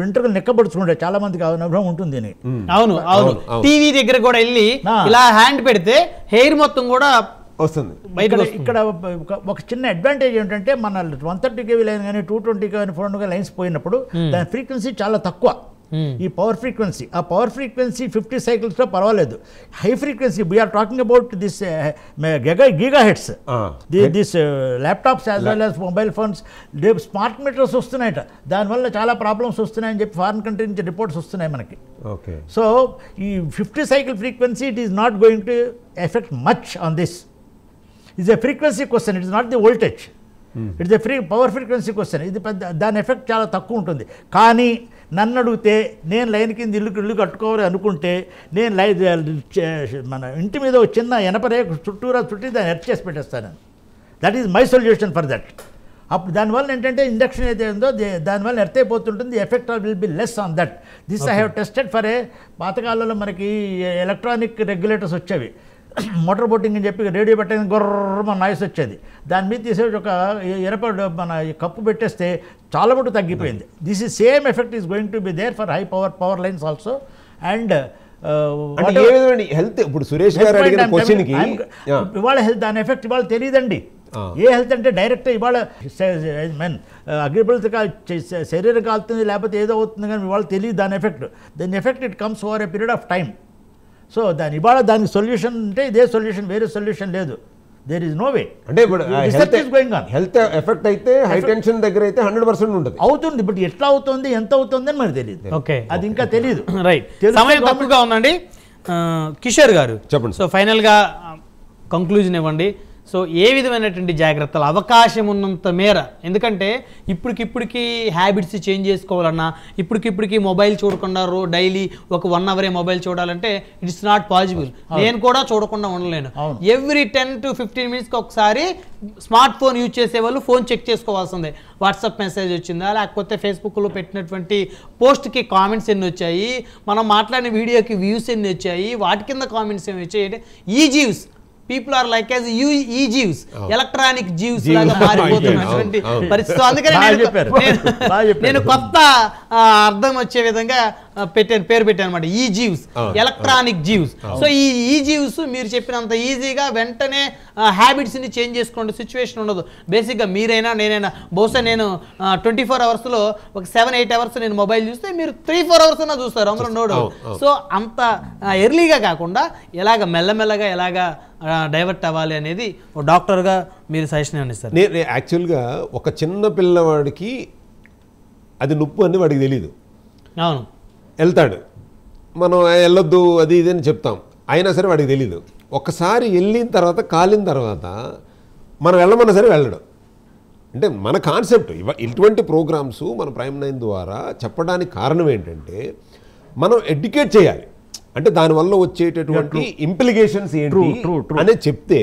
వెంట్రుకలు నెక్కబడుచుకుంటే చాలా మందికి అనుభవం ఉంటుంది. అవును అవును, టీవీ దగ్గర కూడా వెళ్ళి ఇలా హ్యాండ్ పెడితే హెయిర్ మొత్తం కూడా వస్తుంది. ఇక్కడ ఒక చిన్న అడ్వాంటేజ్ ఏంటంటే, మన 130 kV లైన్ కానీ 220 కానీ 400 లైన్స్ పోయినప్పుడు దాని ఫ్రీక్వెన్సీ చాలా తక్కువ. ఈ పవర్ ఫ్రీక్వెన్సీ, ఆ పవర్ ఫ్రీక్వెన్సీ 50 cyclesలో పర్వాలేదు. High frequency we're talking about this gigahertz, this laptops as well as mobile phones, smart meters వస్తున్నాయట. దానివల్ల చాలా ప్రాబ్లమ్స్ వస్తున్నాయని చెప్పి ఫారిన్ కంట్రీ నుంచి రిపోర్ట్స్ వస్తున్నాయి మనకి. సో ఈ 50 cycle frequency it is not going to effect much on this. It's a frequency question, it is not the voltage, it's a power frequency question. ఇది దాని ఎఫెక్ట్ చాలా తక్కువ ఉంటుంది. కానీ నన్ను అడిగితే, నేను లైన్ కింద ఇల్లు కట్టుకోవాలి అనుకుంటే, నేను మన ఇంటి మీద ఒక చిన్న ఎనపరే చుట్టూరా చుట్టి దాన్ని ఎర్త్ చేసి పెట్టేస్తాను. That is my solution for that. అప్పుడు దానివల్ల ఏంటంటే ఇండక్షన్ అయితే ఉందో దానివల్ల ఎర్త్ అయిపోతుంటుంది. Effect will be less on that. This I have tested for పాతకాలంలో మనకి ఎలక్ట్రానిక్ రెగ్యులేటర్స్ వచ్చేవి. మోటార్ బోటింగ్ అని చెప్పి రేడియో పెట్టడానికి గొర్ర నాయిస్ వచ్చేది. దాని మీద తీసేసి ఒక మన కప్పు పెట్టేస్తే చాలా మటుకు తగ్గిపోయింది. This is same effect is going to be there for high power lines also. And health, ఇప్పుడు సురేష్ గారు అడిగిన క్వశ్చన్కి ఇవాళ హెల్త్ దాని ఎఫెక్ట్ ఇవాళ తెలియదండి. ఏ హెల్త్ అంటే డైరెక్ట్ ఇవాళ అగ్రిబుల్స్ శరీరం కాలుతుంది లేకపోతే ఏదో అవుతుంది, కానీ ఇవాళ తెలియదు దాని effect it comes over a period of time. So ఇవాళ దానికి సొల్యూషన్ అంటే ఇదే సొల్యూషన్, వేరే సొల్యూషన్ లేదు. There is no way. అంటే హెల్త్ ఎఫెక్ట్ అయితే హై టెన్షన్ దగ్గర అయితే 100% ఉంటుంది, అవుతుంది. బట్ ఎట్లా అవుతుంది, ఎంత అవుతుంది అని మనకు తెలియదు. ఓకే, అది ఇంకా తెలియదు. రైట్, సమయం తక్కువగా ఉందండి. కిషోర్ గారు చెప్పండి. సో ఫైనల్గా కంక్లూజన్ ఇవ్వండి. సో ఏ విధమైనటువంటి జాగ్రత్తలు అవకాశం ఉన్నంత మేర, ఎందుకంటే ఇప్పటికి హ్యాబిట్స్ చేంజ్ చేసుకోవాలన్నా, ఇప్పటికి మొబైల్ చూడకుండా డైలీ ఒక 1 అవరే మొబైల్ చూడాలంటే ఇట్స్ నాట్ పాసిబుల్. నేను కూడా చూడకుండా ఉండలేను. ఎవ్రీ 10 to 15 మినిట్స్కి ఒకసారి స్మార్ట్ ఫోన్ యూజ్ చేసే వాళ్ళు ఫోన్ చెక్ చేసుకోవాల్సిందే. వాట్సాప్ మెసేజ్ వచ్చిందా, లేకపోతే ఫేస్బుక్లో పెట్టినటువంటి పోస్ట్కి కామెంట్స్ ఎన్ని వచ్చాయి, మనం మాట్లాడిన వీడియోకి వ్యూస్ ఎన్ని వచ్చాయి, వాటి కింద కామెంట్స్ ఏమి వచ్చాయి. ఈజీవ్స్ పీపుల్ ఆర్ లైక్ యాజ్ ఈజీవ్స్, ఎలక్ట్రానిక్ జీవ్స్ లాగా మారిపోతున్నటువంటి పరిస్థితి. అందుకని నేను కొత్త అర్థం వచ్చే విధంగా పేరు పెట్టాను అనమాట, ఈజీవ్స్, ఎలక్ట్రానిక్ జీవ్స్. సో ఈ ఈజీవ్స్ మీరు చెప్పినంత ఈజీగా వెంటనే హ్యాబిట్స్ని చేంజ్ చేసుకునే సిచ్యువేషన్ ఉండదు. బేసిక్గా మీరైనా నేనైనా బహుశా నేను 24 అవర్స్లో ఒక 7-8 అవర్స్ నేను మొబైల్ చూస్తే మీరు 3-4 అవర్స్ అన్నా చూస్తారు, అందులో నోడు. సో అంత ఎర్లీగా కాకుండా ఎలాగ మెల్లమెల్లగా ఎలాగా డైవర్ట్ అవ్వాలి అనేది ఒక డాక్టర్గా మీరు సజెషన్ ఇస్తారు. నేను యాక్చువల్గా ఒక చిన్న పిల్లవాడికి అది నొప్పు అని వాడికి తెలీదు. అవును, వెళ్తాడు, మనం వెళ్ళొద్దు అది ఇది అని చెప్తాం, అయినా సరే వాడికి తెలీదు. ఒకసారి వెళ్ళిన తర్వాత కాలిన తర్వాత మనం వెళ్ళమన్నా సరే వెళ్ళడం. అంటే మన కాన్సెప్ట్ ఇటువంటి ప్రోగ్రామ్స్ మన ప్రైమ్ 9 ద్వారా చెప్పడానికి కారణం ఏంటంటే మనం ఎడ్యుకేట్ చేయాలి. అంటే దానివల్ల వచ్చేటటువంటి ఇంప్లికేషన్స్ ఏంటి అనేది చెప్తే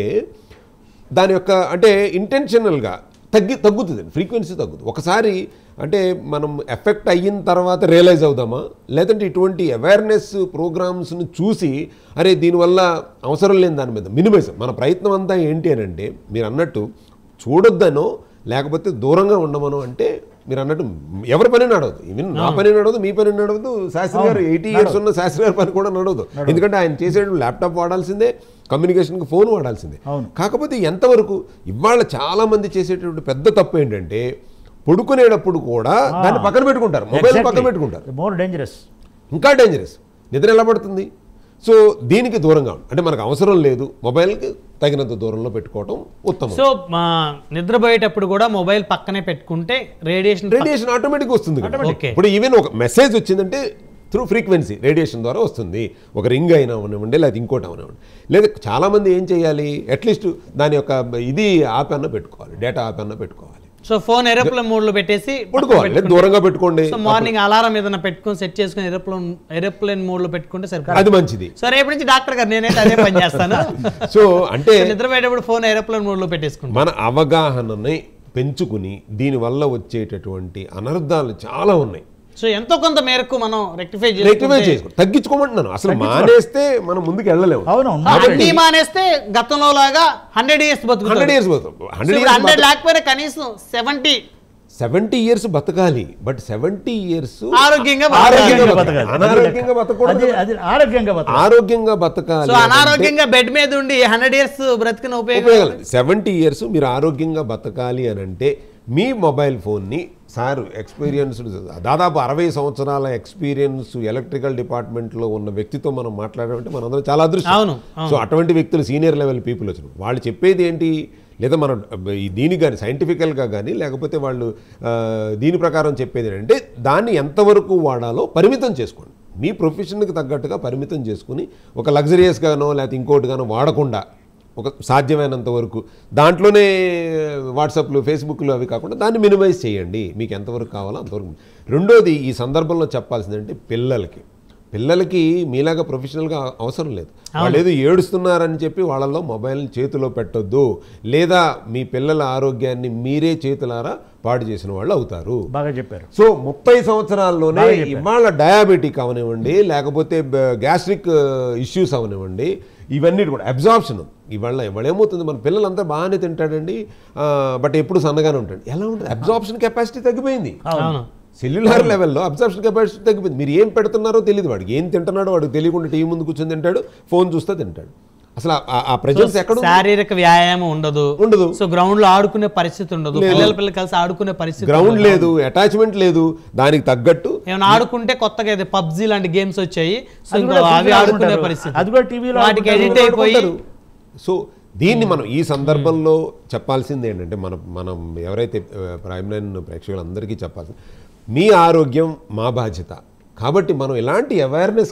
దాని యొక్క అంటే ఇంటెన్షనల్గా తగ్గుతుంది, ఫ్రీక్వెన్సీ తగ్గుతుంది. ఒకసారి అంటే మనం ఎఫెక్ట్ అయిన తర్వాత రియలైజ్ అవుదామా, లేదంటే ఇటువంటి అవేర్నెస్ ప్రోగ్రామ్స్ని చూసి అరే దీనివల్ల అవసరం లేని దాని మీద మినిమైజ్ మన ప్రయత్నం అంతా ఏంటి అని అంటే మీరు అన్నట్టు చూడొద్దనో లేకపోతే దూరంగా ఉండమనో అంటే మీరు అన్నట్టు ఎవరి పని నడవదు. ఈవెన్ నా పని నడవదు, మీ పని నడవదు, శాస్త్రి గారు 80 years ఉన్న శాస్త్రి గారి పని కూడా నడవదు. ఎందుకంటే ఆయన చేసే ల్యాప్టాప్ వాడాల్సిందే, కమ్యూనికేషన్కి ఫోన్ వాడాల్సిందే. కాకపోతే ఎంతవరకు ఇవాళ చాలా మంది చేసేటటువంటి పెద్ద తప్పు ఏంటంటే పడుకునేటప్పుడు కూడా దాన్ని పక్కన పెట్టుకుంటారు, మొబైల్ పక్కన పెట్టుకుంటారు. మోర్ డేంజరస్, ఇంకా డేంజరస్. నిద్ర ఎలా పడుతుంది? సో దీనికి దూరంగా అంటే మనకు అవసరం లేదు, మొబైల్కి తగినంత దూరంలో పెట్టుకోవడం ఉత్తమం. సో నిద్రపోయేటప్పుడు కూడా మొబైల్ పక్కనే పెట్టుకుంటే రేడియేషన్ ఆటోమేటిక్గా వస్తుంది. ఇప్పుడు ఈవెన్ ఒక మెసేజ్ వచ్చిందంటే త్రూ ఫ్రీక్వెన్సీ రేడియేషన్ ద్వారా వస్తుంది. ఒక రింగ్ అయినా అవనివ్వండి, లేదా ఇంకోటి అవనివ్వండి. లేదా చాలామంది ఏం చేయాలి, అట్లీస్ట్ దాని యొక్క ఇది ఆప్ అన్న పెట్టుకోవాలి, డేటా ఆప్ అన్న పెట్టుకోవాలి. సో ఫోన్ ఏరోప్లేన్ మోడ్ లో పెట్టేసి పడుకోవాలి, దూరంగా పెట్టుకోండి. సో మార్నింగ్ అలారం ఏదైనా పెట్టుకొని సెట్ చేసుకుని ఏరోప్లేన్ మోడ్ లో పెట్టుకుంటే సరిపోతుంది, అది మంచిది. సో రేపటి నుంచి డాక్టర్ గారు నేనైతే అదే పని చేస్తాను. సో అంటే నిద్రపోయేటప్పుడు ఫోన్ ఏరోప్లేన్ మోడ్ లో పెట్టేసుకుంటాం. మన అవగాహనని పెంచుకుని దీనివల్ల వచ్చేటటువంటి అనర్థాలు చాలా ఉన్నాయి. సో ఎంతో కొంత మేరకు మనం రెక్టిఫై చేసుకో తగ్గించుకోమంటున్నాను. అసలు మానేస్తే మనం ముందుకు వెళ్ళలేము. అన్ని మానేస్తే గతంలో లాగా 100 years బతుకుతాం. 100 years లేకపోయినా కనీసం 70 years బతకాలి. బట్ 70 years ఆరోగ్యంగా ఆరోగ్యంగా బతకాలి. సో అనారోగ్యంగా బెడ్ మీద ఉండి 100 years బ్రతికిన ఉపయోగం. 70 years మీరు ఆరోగ్యంగా బతకాలి అని అంటే మీ మొబైల్ ఫోన్ని సార్ ఎక్స్పీరియన్స్డ్ దాదాపు 60 సంవత్సరాల ఎక్స్పీరియన్స్ ఎలక్ట్రికల్ డిపార్ట్మెంట్లో ఉన్న వ్యక్తితో మనం మాట్లాడామంటే మనందరం చాలా అదృష్టం. సో అటువంటి వ్యక్తులు సీనియర్ లెవెల్ పీపుల్ వచ్చిన వాళ్ళు చెప్పేది ఏంటి, లేదా మనం దీని కానీ సైంటిఫికల్గా కానీ లేకపోతే వాళ్ళు దీని ప్రకారం చెప్పేది ఏంటంటే దాన్ని ఎంతవరకు వాడాలో పరిమితం చేసుకోండి. మీ ప్రొఫెషన్కి తగ్గట్టుగా పరిమితం చేసుకుని ఒక లగ్జరియస్గానో లేకపోతే ఇంకోటిగానో వాడకుండా ఒక సాధ్యమైనంత వరకు దాంట్లోనే వాట్సాప్లు ఫేస్బుక్లు అవి కాకుండా దాన్ని మినిమైజ్ చేయండి, మీకు ఎంతవరకు కావాలో అంతవరకు. రెండోది ఈ సందర్భంలో చెప్పాల్సిందంటే పిల్లలకి మీలాగా ప్రొఫెషనల్గా అవసరం లేదు. వాళ్ళు ఏదో ఏడుస్తున్నారని చెప్పి వాళ్ళలో మొబైల్ చేతిలో పెట్టొద్దు, లేదా మీ పిల్లల ఆరోగ్యాన్ని మీరే చేతులారా పాడు చేసిన వాళ్ళు అవుతారు. బాగా చెప్పారు. సో 30 సంవత్సరాల్లోనే ఇవాళ డయాబెటిక్ అవనివ్వండి, లేకపోతే గ్యాస్ట్రిక్ ఇష్యూస్ అవనివ్వండి, ఇవన్నీ కూడా అబ్జార్ప్షన్ ఇవాళ ఏమవుతుంది, మన పిల్లలంతా బాగానే తింటాడండి బట్ ఎప్పుడు సన్నగానే ఉంటాడు. ఎలా ఉంటుంది, అబ్జార్ప్షన్ కెపాసిటీ తగ్గిపోయింది. సెల్యులార్ లెవెల్లో అబ్జర్ప్షన్ కెపాసిటీ తగ్గిపోయింది. మీరు ఏం పెడుతున్నారో తెలియదు, వాడికి ఏం తింటున్నాడో వాడికి తెలియకుండా టీవీ ముందు కూర్చొని తింటాడు, ఫోన్ చూస్తే తింటాడు. అసలు ఆ ప్రెజెన్స్ ఎక్కడ, శారీరక వ్యాయామం ఉండదు. సో గ్రౌండ్ లో ఆడుకునే పరిస్థితి ఉండదు, పిల్లలు కలిసి ఆడుకునే పరిస్థితి, గ్రౌండ్ లేదు, అటాచ్మెంట్ లేదు. దానికి తగ్గట్టు ఏమైనా ఆడుకుంటే కొత్తగా పబ్జీ లాంటి గేమ్స్ వచ్చాయి, సో అవి ఆడుకునే పరిస్థితి, అది కూడా టీవీలో వాటికి ఎడిట్ అయిపోయి. సో దీన్ని మనం ఈ సందర్భంలో చెప్పాల్సింది ఏంటంటే మనం ఎవరైతే ప్రైమ్ 9 ప్రేక్షకులందరికీ చెప్పాల్సింది, మీ ఆరోగ్యం మా బాధ్యత. కాబట్టి మనం ఇలాంటి అవేర్నెస్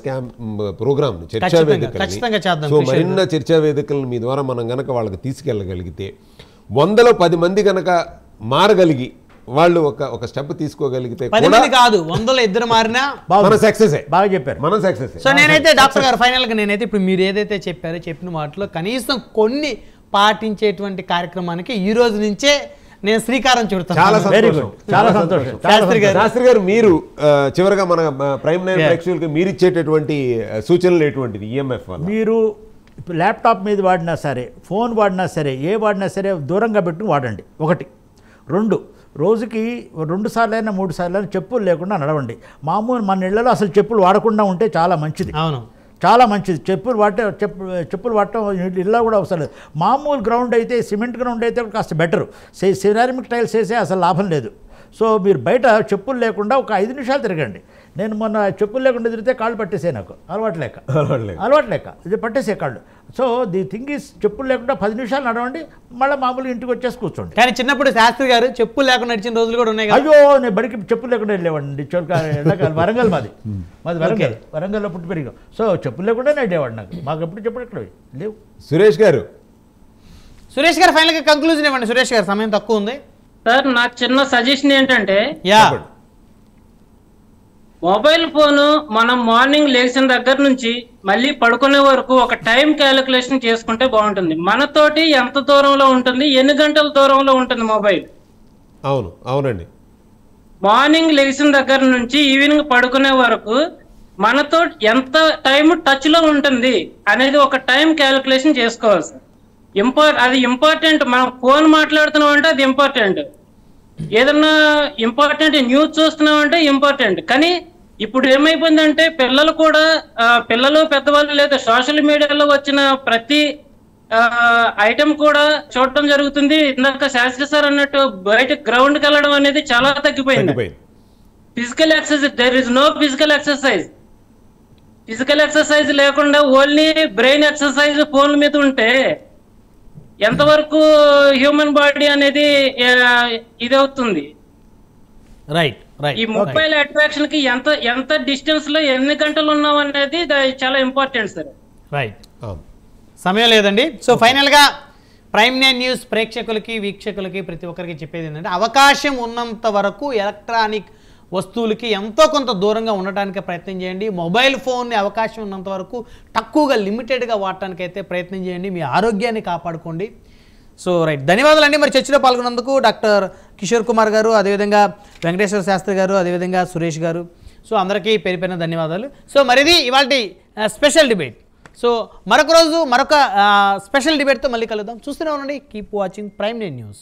ప్రోగ్రామ్ చర్చా ఖచ్చితంగా చేద్దాం. వేదికలు, సో మరిన్న చర్చా వేదికలను మీ ద్వారా మనం గనక వాళ్ళకి తీసుకెళ్ళగలిగితే 100లో 10 మంది గనక మారగలిగి వాళ్ళు ఒక స్టెప్ తీసుకోగలిగితే 10 మంది కాదు 100లో 2 మారినా మన సక్సెస్. బాగా చెప్పారు. మన సక్సెస్. సో నేనైతే డాక్టర్ గారు ఫైనల్గా నేనైతే ఇప్పుడు మీరు ఏదైతే చెప్పారో చెప్పిన వాటిలో కనీసం కొన్ని పాటించేటువంటి కార్యక్రమానికి ఈ రోజు నుంచే నేను శ్రీకారం చుడతాను. చాలా వెరీ సంతోషం. గుడ్, చాలా సంతోషం. శాస్త్రి గారు మీరు చివరిగా మన ప్రైమ్ 9 ప్రేక్షకులకి మీరు ఇచ్చేటటువంటి సూచనలు ఎటువంటిది ఈఎంఎఫ్ వల్ల? మీరు ల్యాప్టాప్ మీద వాడినా సరే, ఫోన్ వాడినా సరే, ఏ వాడినా సరే దూరంగా పెట్టుకుని వాడండి. 1. 2, రోజుకి 2 సార్లైనా 3 సార్లైనా చెప్పులు లేకుండా నడవండి. మామూలు మన ఇళ్లలో అసలు చెప్పులు వాడకుండా ఉంటే చాలా మంచిది. అవును, చాలా మంచిది. చెప్పులు వాడటం ఇలా కూడా అవసరం లేదు. మామూలు గ్రౌండ్ అయితే, సిమెంట్ గ్రౌండ్ అయితే కాస్త బెటరు. సిరామిక్ టైల్స్ వేసే అసలు లాభం లేదు. సో మీరు బయట చెప్పులు లేకుండా ఒక 5 నిమిషాలు తిరగండి. నేను మొన్న చెప్పులు లేకుండా తిరిగితే కాళ్ళు పట్టేసాయి, నాకు అలవాటు లేక ఇది పట్టేసే కాళ్ళు. సో ది థింగ్ ఈస్ చెప్పులు లేకుండా 10 నిమిషాలు నడవండి, మళ్ళీ మామూలుగా ఇంటికి వచ్చేసి కూర్చోండి. కానీ చిన్నప్పుడు శాస్త్రి గారు చెప్పులు లేకుండా నడిచిన రోజులు కూడా ఉన్నాయి కదా. అయ్యో, నేను బడికి చెప్పులు లేకుండా వెళ్ళేవాడిని. వరంగల్ మాది వరంగల్లో పుట్టి పెరిగాం. సో చెప్పులు లేకుండా వెళ్ళేవాడు. మాకు ఎప్పుడు చెప్పులు ఎక్కడ లేవు. సురేష్ గారు ఫైనల్గా కంక్లూజన్ ఇవ్వండి. సురేష్ గారు, సమయం తక్కువ ఉంది సార్. నాకు చిన్న సజెషన్ ఏంటంటే, యా, మొబైల్ ఫోను మనం మార్నింగ్ లేచిన దగ్గర నుంచి మళ్ళీ పడుకునే వరకు ఒక టైం క్యాలిక్యులేషన్ చేసుకుంటే బాగుంటుంది. మనతోటి ఎంత దూరంలో ఉంటుంది, ఎన్ని గంటల దూరంలో ఉంటుంది మొబైల్. అవునండి. మార్నింగ్ లేచిన దగ్గర నుంచి ఈవినింగ్ పడుకునే వరకు మనతో ఎంత టైం టచ్ లో ఉంటుంది అనేది ఒక టైం క్యాలిక్యులేషన్ చేసుకోవాలి సార్. అది ఇంపార్టెంట్. మనం ఫోన్ మాట్లాడుతున్నాం అంటే అది ఇంపార్టెంట్. ఏదన్నా ఇంపార్టెంట్ న్యూస్ చూస్తున్నాం అంటే ఇంపార్టెంట్. కానీ ఇప్పుడు ఏమైపోయిందంటే పిల్లలు పెద్దవాళ్ళు లేదా సోషల్ మీడియాలో వచ్చిన ప్రతి ఐటమ్ కూడా చూడటం జరుగుతుంది. ఇందాక శాస్త్రి సార్ అన్నట్టు బయట గ్రౌండ్కి వెళ్ళడం అనేది చాలా తగ్గిపోయింది. Physical exercise, there is no physical exercise. Physical exercise లేకుండా ఓన్లీ బ్రెయిన్ ఎక్సర్సైజ్ ఫోన్ మీద ఉంటే ఎంతవరకు హ్యూమన్ బాడీ అనేది ఇదవుతుంది. రైట్. ఈ మొబైల్ అట్రాక్షన్ కి ఎంత డిస్టెన్స్ లో ఎన్ని గంటలు ఉన్నాం అనేది చాలా ఇంపార్టెంట్ సార్. రైట్. సమయం లేదండి. సో ఫైనల్గా ప్రైమ్ 9 న్యూస్ ప్రేక్షకులకి, వీక్షకులకి, ప్రతి ఒక్కరికి చెప్పేది ఏంటంటే, అవకాశం ఉన్నంత వరకు ఎలక్ట్రానిక్ వస్తువులకి ఎంతో కొంత దూరంగా ఉండటానికి ప్రయత్నం చేయండి. మొబైల్ ఫోన్ని అవకాశం ఉన్నంత వరకు తక్కువగా లిమిటెడ్గా వాడటానికి అయితే ప్రయత్నం చేయండి. మీ ఆరోగ్యాన్ని కాపాడుకోండి. సో రైట్, ధన్యవాదాలండి. మరి చర్చలో పాల్గొన్నందుకు డాక్టర్ కిషోర్ కుమార్ గారు, అదేవిధంగా వెంకటేశ్వర శాస్త్రి గారు, అదేవిధంగా సురేష్ గారు. సో అందరికీ పేరు ధన్యవాదాలు. సో మరిది ఇవాల్టి స్పెషల్ డిబేట్. సో మరొక రోజు మరొక స్పెషల్ డిబేట్తో మళ్ళీ కలుద్దాం. చూస్తూనే ఉండండి. Keep watching prime 9 news.